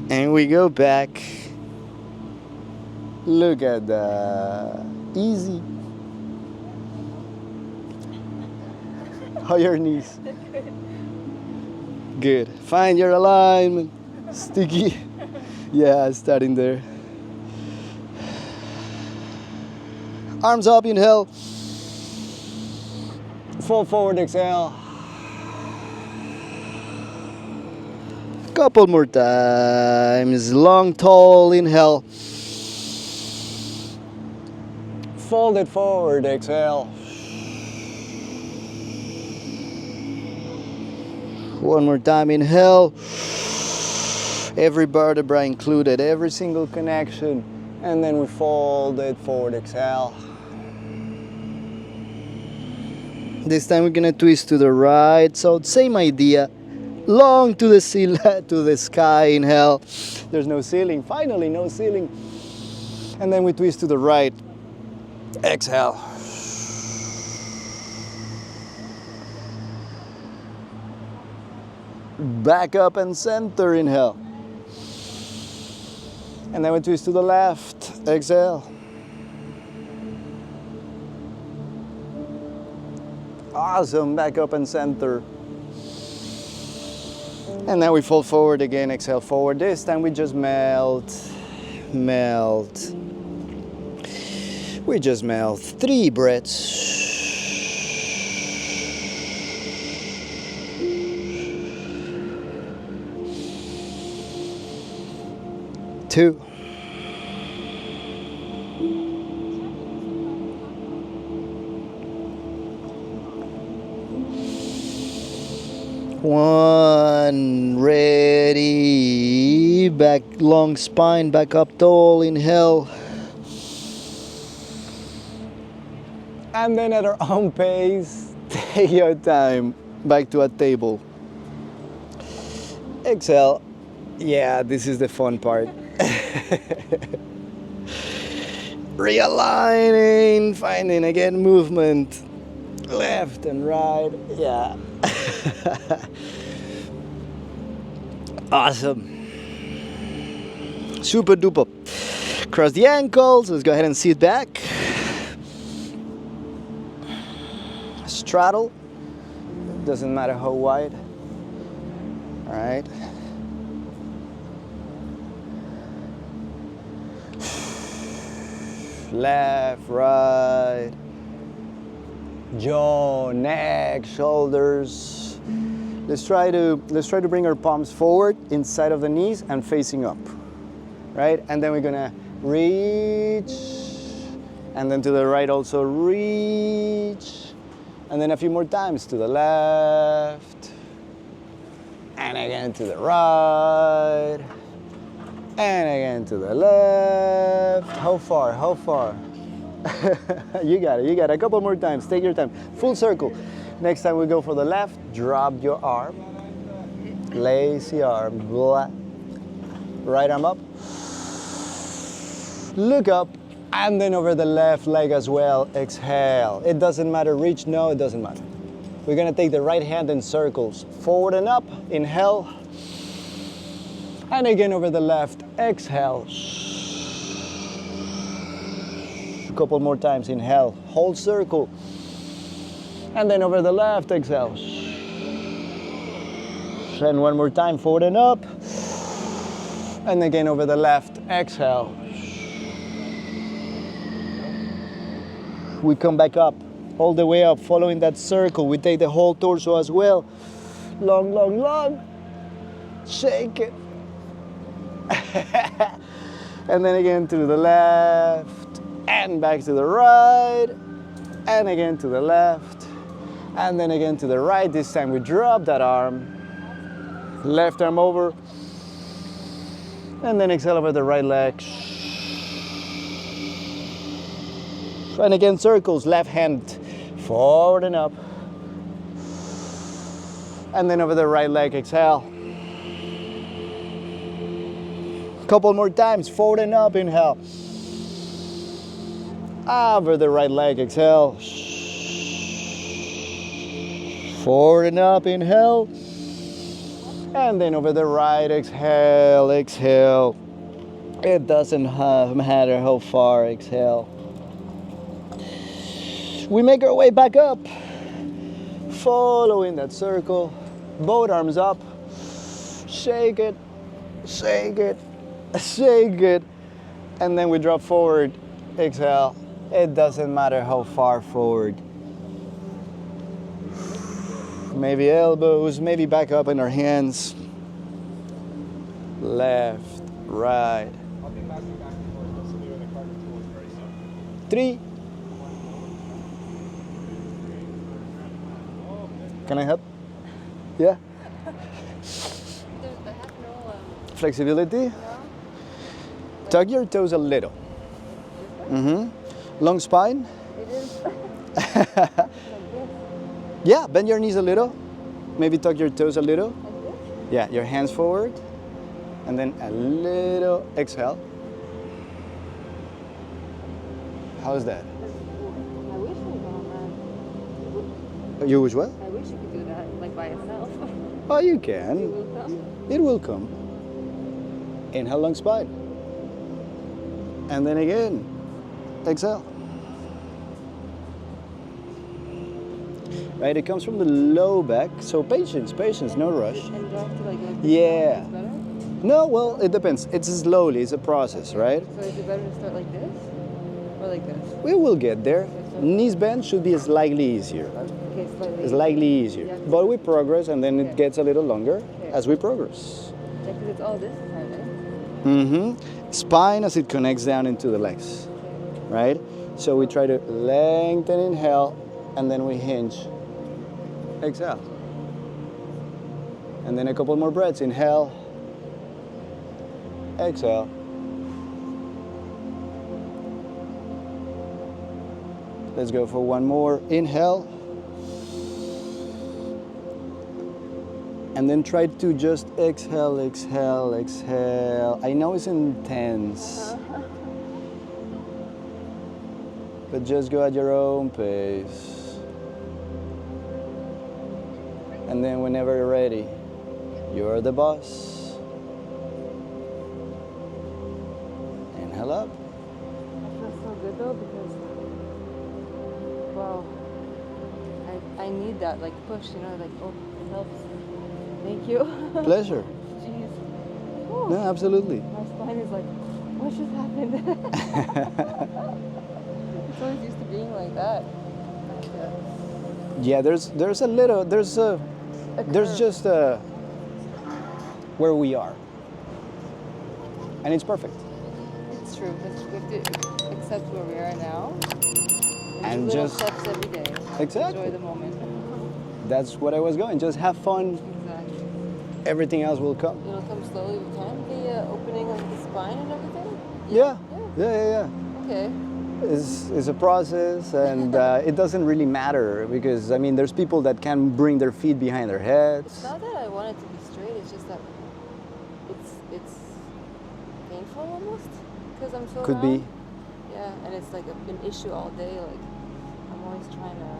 And we go back. Look at that. Easy. How are your knees? Good. Find your alignment. Sticky. Yeah, starting there. Arms up, inhale. Fold forward, exhale. Couple more times. Long, tall, inhale. Fold it forward, exhale. One more time, inhale. Every vertebra included, every single connection. And then we fold it forward, exhale. This time we're gonna twist to the right, so same idea. Long to the to the sky, inhale. There's no ceiling, finally no ceiling. And then we twist to the right, exhale. Back up and center, inhale. And then we twist to the left. Exhale. Awesome, back up and center. And then we fold forward again, exhale forward. This time we just melt, melt. We just melt. 3 breaths. 2. 1. Ready. Back, long spine, back up tall. Inhale. And then at our own pace, take your time back to a table. Exhale. Yeah, this is the fun part. Realigning, finding again movement. Left and right. Yeah. Awesome. Super duper. Cross the ankles. Let's go ahead and sit back. Straddle. Doesn't matter how wide. All right. Left, right. Jaw, neck, shoulders. Let's try to bring our palms forward inside of the knees and facing up. Right? And then we're gonna reach, and then to the right also reach, and then a few more times to the left, and again to the right, and again to the left. How far? How far? You got it, you got it. A couple more times, take your time. Full circle. Next time we go for the left, drop your arm. Lazy arm. Blah. Right arm up. Look up, and then over the left leg as well. Exhale. It doesn't matter, reach, no, it doesn't matter. We're gonna take the right hand in circles. Forward and up, inhale. And again over the left, exhale. A couple more times, inhale, hold circle. And then over the left, exhale. And one more time, forward and up. And again over the left, exhale. We come back up, all the way up, following that circle. We take the whole torso as well. Long, long, long. Shake it. And then again to the left, and back to the right, and again to the left, and then again to the right. This time we drop that arm, left arm over, and then exhale over the right leg. And again circles, left hand forward and up, and then over the right leg, exhale. Couple more times, forward and up, inhale. Over the right leg, exhale. Forward and up, inhale. And then over the right, exhale, exhale. It doesn't matter how far, exhale. We make our way back up, following that circle. Both arms up. Shake it, shake it. Shake it, and then we drop forward, exhale. It doesn't matter how far forward. Maybe elbows, maybe back up in our hands. Left, right. 3. Can I help? Yeah?
I have no
Flexibility? Tuck your toes a little. Long spine.
It is.
Yeah, bend your knees a little. Maybe tuck your toes a little.
Like this?
Yeah, your hands forward. And then a little exhale. How's that?
I wish we got that.
You wish what?
I wish you could do that, like by itself.
Oh, you
It
can.
will come.
It will come. Inhale, long spine. And then again, exhale. Right, it comes from the low back, so patience, no rush.
And do I have to like this
Yeah.
down? Is better?
No, well, it depends. It's slowly, it's a process, right?
So is it better to start like this? Or like this?
We will get there. Knees bend should be slightly easier.
Okay, slightly.
Slightly easier.
Yeah.
But we progress and then it
Okay.
gets a little longer
Okay.
as we progress.
Yeah, because it's all this part, right?
Mm-hmm. Spine as it connects down into the legs, right? So we try to lengthen, inhale, and then we hinge. Exhale. And then a couple more breaths. Inhale. Exhale. Let's go for one more. Inhale. And then try to just exhale, exhale, exhale. I know it's intense, but just go at your own pace. And then whenever you're ready, you're the boss. Inhale up.
That feels so good though because, wow, I need that like push, you know, like, oh, it helps. Thank you.
Pleasure.
Jeez.
No,
Whew.
absolutely.
My spine is like, what just happened? It's always used to being like that.
Yeah, there's
curve.
just where we are, and it's perfect.
It's true, because we have to accept where we are now.
And
do little
just-
steps every day.
Exactly.
Enjoy the moment.
That's what I was going. Just have fun.
Exactly.
Everything else will come.
It'll come slowly with time. The opening of the spine and everything.
Yeah.
Yeah.
Yeah.
Okay.
It's a process, and it doesn't really matter because I mean, there's people that can bring their feet behind their
It's
heads.
not that I want it to be straight. It's just that it's painful almost because I'm so
Could
round.
be.
Yeah, and it's like an issue all day. Like I'm always trying to.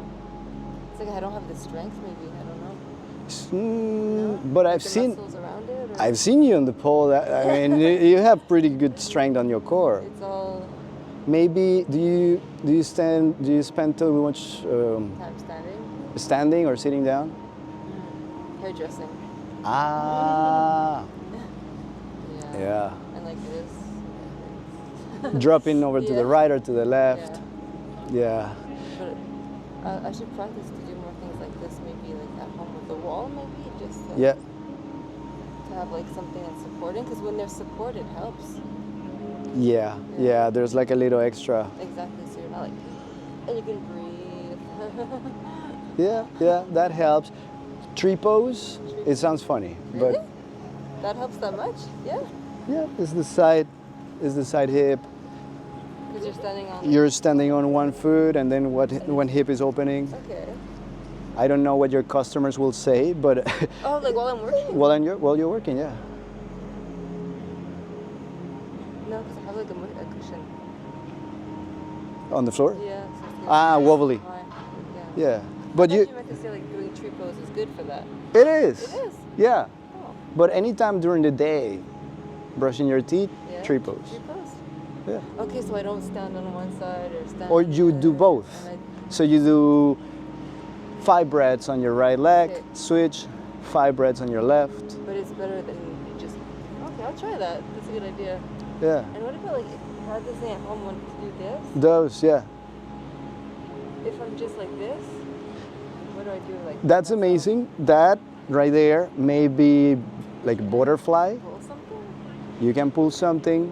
It's like I don't have the strength. Maybe I don't know.
But
Like
I've
the
seen.
muscles around it. Or
I've seen you on the pole. I mean, you have pretty good strength on your core.
It's all
Maybe do you spend too much
time standing.
standing or sitting down?
Hairdressing.
Ah,
Yeah.
yeah.
And like this.
Dropping over to
Yeah.
the right or to the left.
Yeah.
Yeah.
But I should practice to do more things like this. Maybe like at home with the wall. Maybe just to,
Yeah.
to have like something that's supporting. Because when there's support, it helps.
Yeah. Yeah. There's like a little extra.
Exactly. So you're not like, and you can breathe.
Yeah. Yeah. That helps. Tree pose. It sounds funny,
Really?
but
That helps that much? Yeah.
yeah, it's the side hip.
Because you're standing on.
You're standing on one foot, and then one hip is opening.
Okay.
I don't know what your customers will say, but
Oh, like while I'm working?
while you're working, yeah.
No, because I have like a cushion.
On the floor.
Yeah. So it's
Ah, wobbly.
fine.
Yeah, but
I
you.
thought you meant to say like doing tree pose is good for that.
It is.
It is.
Yeah,
Oh.
but anytime during the day, brushing your teeth,
Yeah.
tree pose.
Tree pose.
Yeah.
Okay, so I don't stand on one side or stand.
Or
on the
you do
other,
both.
and
So you do 5 breaths on your right leg,
Okay.
switch, 5 breaths on your left.
but it's better than just. Okay, I'll try that. That's a good idea.
Yeah,
And what about like if I had this thing at home, want to do this?
those. Yeah,
If I'm just like this, what do I do? Like
that's
myself?
amazing. That right there may be like butterfly.
Pull something.
You can pull something,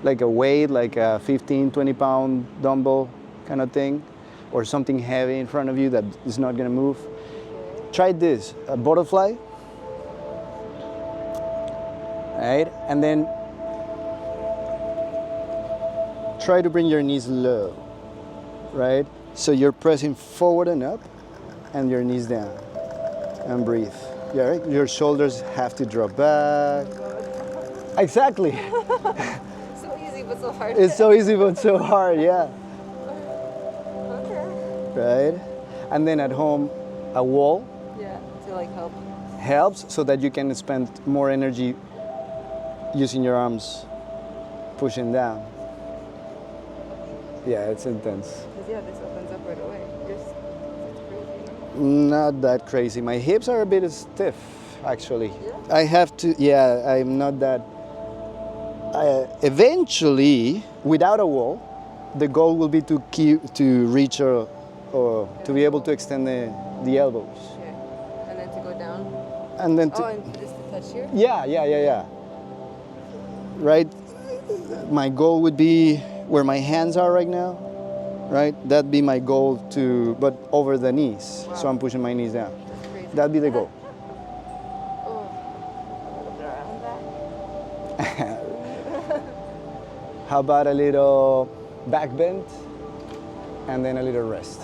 like a weight, like a 15, 20 pound dumbbell kind of thing, or something heavy in front of you that is not gonna move.
Okay.
Try this, a butterfly, right? And then try to bring your knees low, right? So you're pressing forward and up, and your knees down, and breathe. Yeah, right? Your shoulders have to drop back. Exactly.
So easy, but so hard.
It's so easy but so hard, yeah.
Okay.
Right? And then at home, a wall
Yeah, to like help.
helps so that you can spend more energy using your arms pushing down. Yeah, it's intense.
Because yeah, this opens up right away. It's crazy.
Not that crazy. My hips are a bit stiff, actually.
Yeah?
I have to, yeah, I'm not that. Eventually, without a wall, the goal will be to reach or to be able to extend the elbows.
Okay. And then to go down.
And then
Oh, and just to touch here?
yeah. Right? My goal would be where my hands are right now, right? That'd be my goal but over the knees.
Wow.
So I'm pushing my knees down.
That's crazy.
That'd be the goal.
Oh. Around that.
How about a little back bend and then a little rest?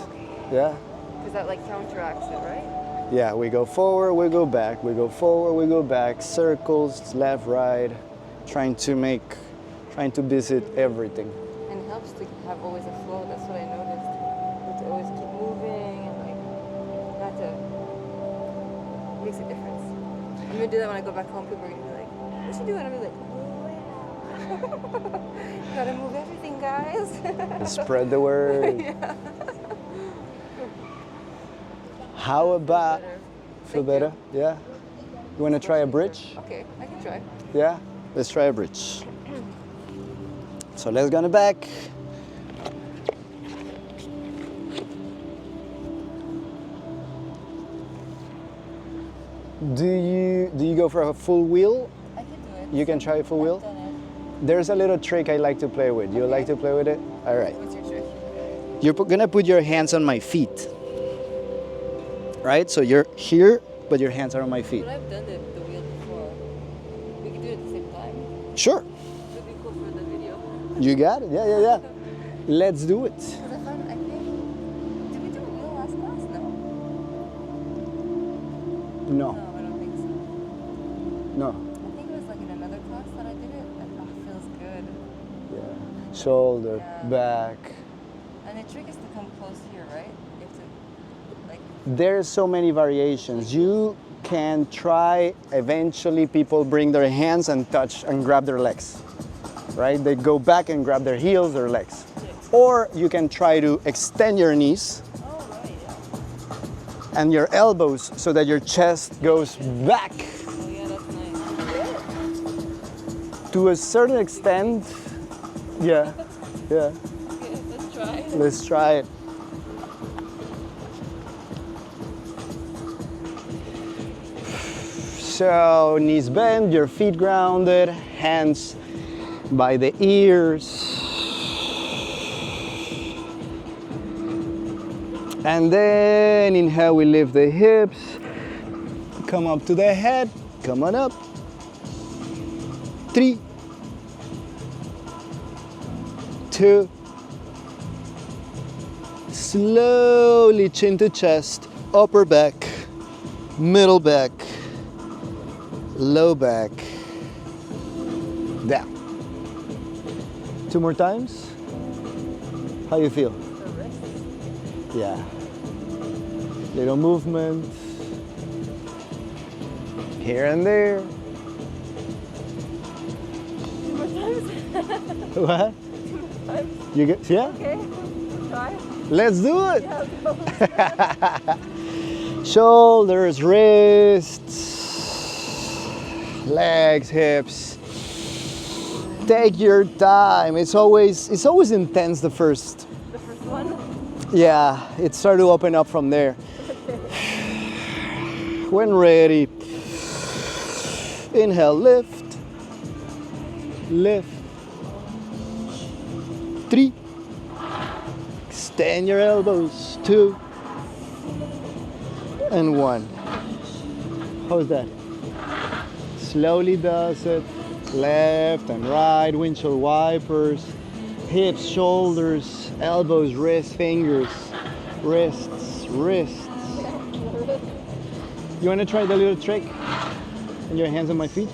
Yeah?
Because that like counteracts it, right?
Yeah, we go forward, we go back, we go forward, we go back, circles, left, right, trying to visit everything.
And it helps to have always a flow. That's what I noticed. To always keep moving and like not to. It makes a difference. I'm gonna do that when I go back home. People are gonna be like, "What's she doing?" I'm gonna be like, "Oh yeah, gotta move everything, guys."
Spread the word.
Yeah.
How about,
Better.
feel
Thank you.
better? Yeah? You wanna try a bridge?
Okay, I can try.
Yeah? Let's try a bridge. So let's go on the back. Do you go for a full wheel?
I can do it.
You can try a full wheel?
I've done it.
There's a little trick I like to play with. You like to play with it? All right.
What's your trick?
You're gonna put your hands on my feet. Right? So you're here, but your hands are on my feet.
But I've done the wheel before. We can do it at the same time.
Sure.
It'd be cool for the video.
You got it. Yeah. Let's do it.
Because I found, I think, did we do a wheel last class? No.
No.
No, I don't think so.
No.
I think it was like in another class that I did it. And oh, it feels good.
Yeah. Shoulder,
Yeah.
back.
And the trick is to come close here, right? You have to, like,
There's so many variations. You can try, eventually people bring their hands and touch and grab their legs, right? They go back and grab their heels, their legs. Or you can try to extend your knees
oh, right, yeah.
and your elbows so that your chest goes back.
Oh, yeah, that's nice.
To a certain extent, yeah.
Okay, let's try.
Let's try it. So knees bent, your feet grounded, hands by the ears. And then inhale, we lift the hips, come up to the head, come on up. 3, 2, slowly chin to chest, upper back, middle back, low back, down. 2 more times. How you feel?
The wrist.
Yeah. Little movement. Here and there.
2 more times.
What?
2 more times.
You get, yeah?
Okay, try.
Let's do it.
Yeah, go.
Shoulders, wrists, legs, hips. Take your time. It's always intense the first.
The first one.
Yeah, it started to open up from there. When ready, inhale, lift, lift. 3. Extend your elbows. 2 and 1. How's that? Slowly does it. Left and right, windshield wipers, hips, shoulders, elbows, wrists, fingers, wrists. You want to try the little trick? And your hands on my feet?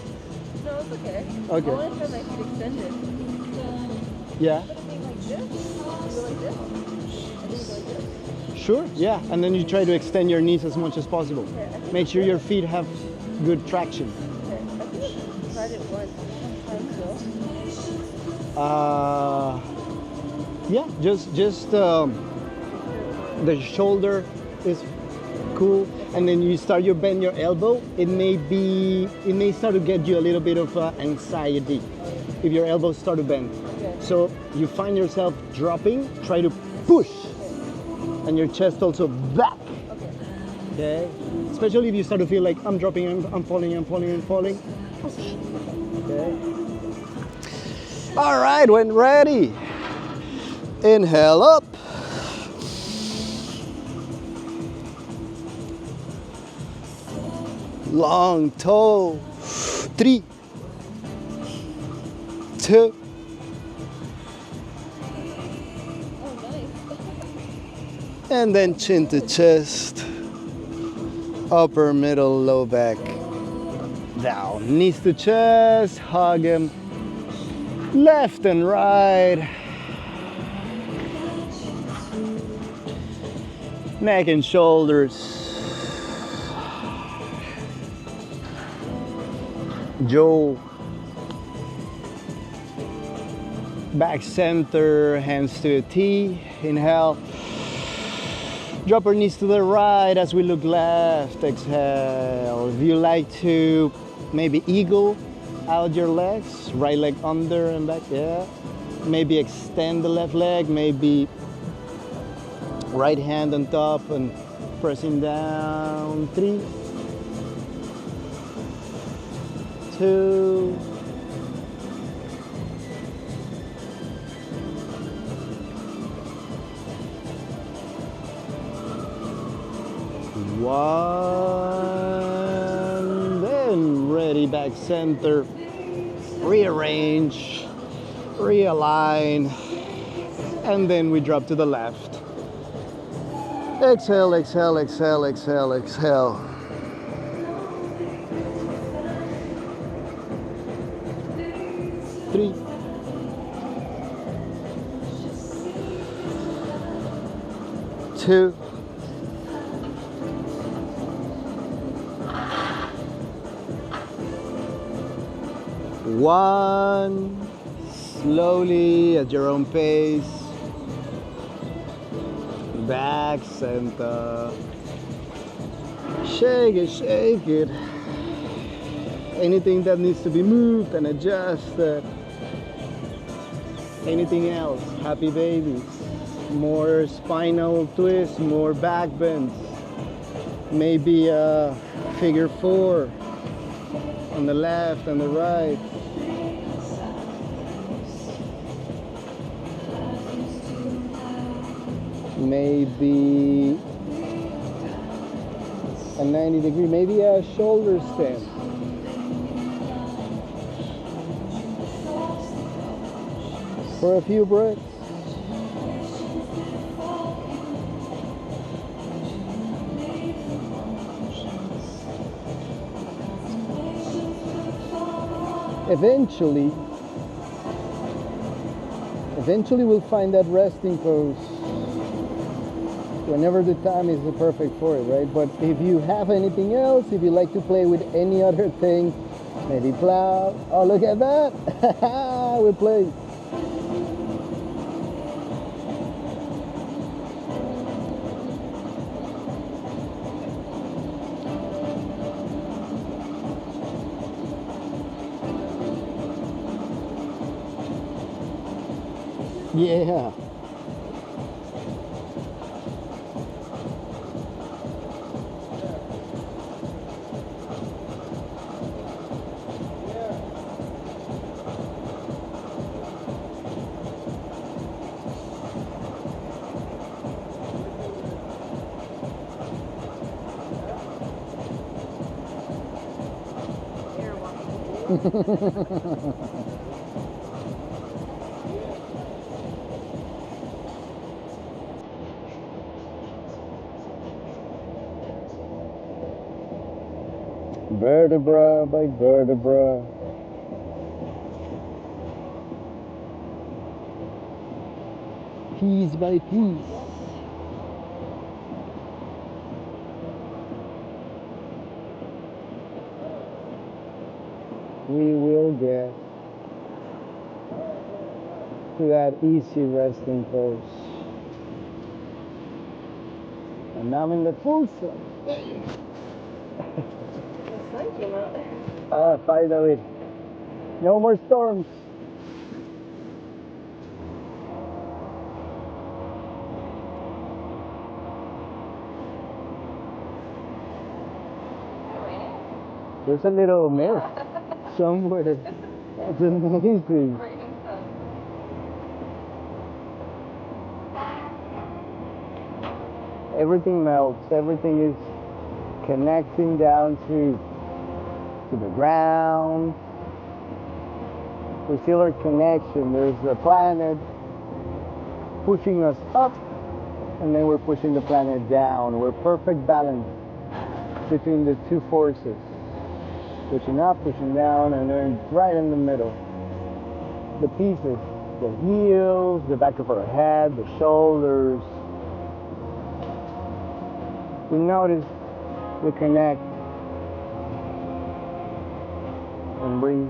No, it's okay.
Okay.
I want to try my feet extended.
Yeah.
But I think like this. You go like this. And then you go like this.
Sure. Yeah. And then you try to extend your knees as much as possible. Make sure your feet have good traction.
Okay. I think I tried it once. I'm trying to.
Yeah, just the shoulder is cool, and then you start your bend your elbow. It may start to get you a little bit of anxiety if your elbows start to bend.
Okay.
So you find yourself dropping, try to push, and your chest also back.
Okay.
Okay, especially if you start to feel like I'm dropping, I'm falling, I'm falling, I'm falling. Push. Okay. All right, when ready, inhale up. Long toe. 3, 2.
Oh, nice.
And then chin to chest. Upper, middle, low back. Down. Knees to chest. Hug him. Left and right. Neck and shoulders. Jaw. Back center, hands to a T. Inhale. Drop our knees to the right as we look left. Exhale. If you like to maybe eagle out your legs, right leg under and back, yeah. Maybe extend the left leg, maybe right hand on top and pressing down. 3, 2, 1. Then ready, back center. Rearrange, realign, and then we drop to the left. Exhale, exhale, exhale, exhale, exhale. Three, 2, 1. Slowly at your own pace. Back center. Shake it, shake it. Anything that needs to be moved and adjusted. Anything else? Happy babies. More spinal twists, more back bends. Maybe a figure 4 on the left and the right. Maybe a 90-degree, maybe a shoulder stand. For a few breaths. Eventually we'll find that resting pose whenever the time is perfect for it, right? But if you have anything else, if you like to play with any other thing, maybe plow. Oh, look at that. We're playing. Yeah. Vertebra by vertebra. Piece by piece. We will get
to that easy resting pose. And now I'm in the full sun.
The sun came out.
Finally. No more storms. There's a little mist somewhere. That's amazing. Everything melts. Everything is connecting down to the ground. We feel our connection. There's the planet pushing us up, and then we're pushing the planet down. We're perfect balance between the two forces. Pushing up, pushing down, and then right in the middle. The pieces, the heels, the back of our head, the shoulders. We notice, we connect, and breathe.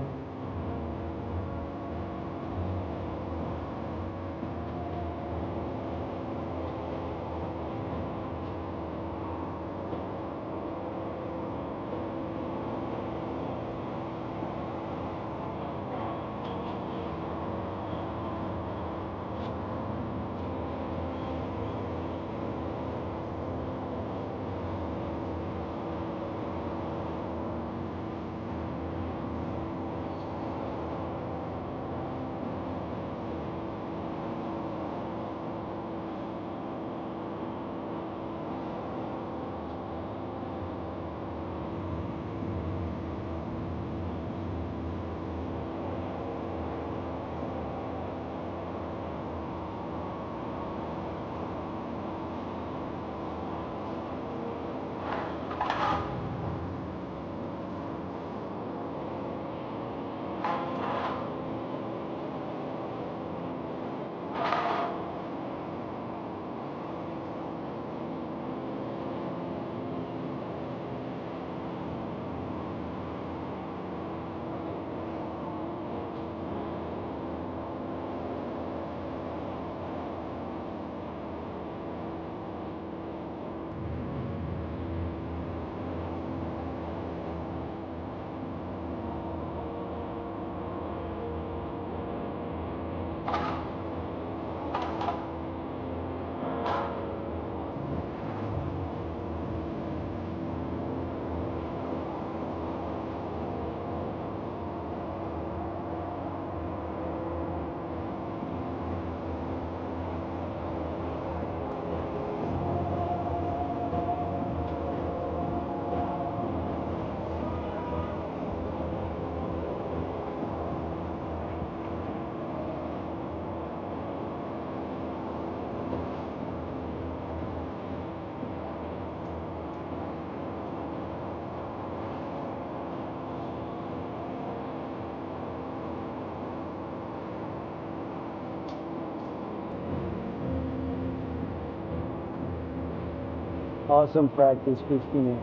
Awesome practice, Christina.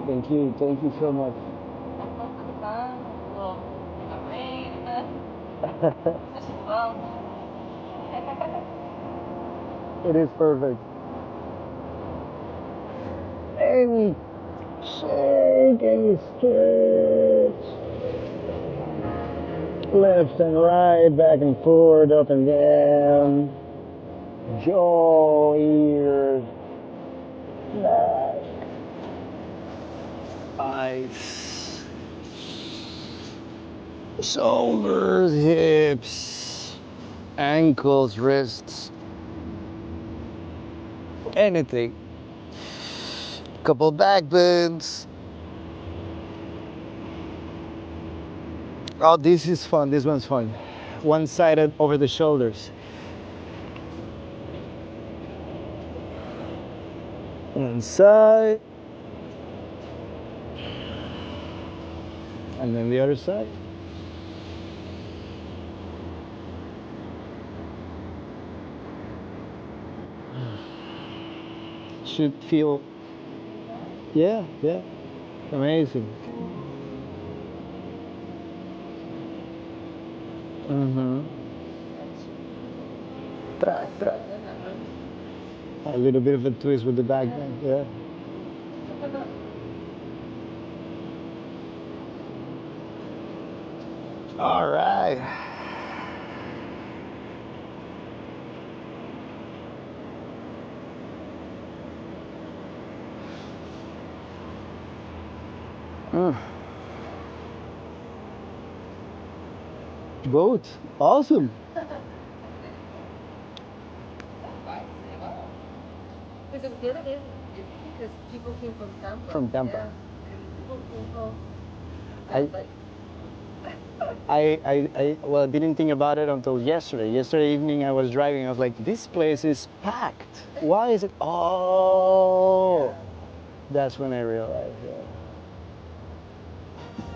Thank you.
Thank you so much.
The sun, a little rain, just fun.
It is perfect. And shake and stretch. Left and right, back and forth, up and down. Jaw, ears, neck, eyes, shoulders, hips, ankles, wrists, anything. Couple back bends. Oh, this is fun. This one's fun. One-sided over the shoulders. One side. And then the other side. Should feel, yeah, amazing. Mm-hmm. Track, track. A little bit of a twist with the back then, yeah. All right. Mm. Boat. Awesome.
Because the other day, because people came from Tampa.
From Tampa.
Yeah. People came home.
I,
Like,
well, didn't think about it until yesterday. Yesterday evening, I was driving. I was like, this place is packed. Why is it? Oh, that's when I realized. Yeah.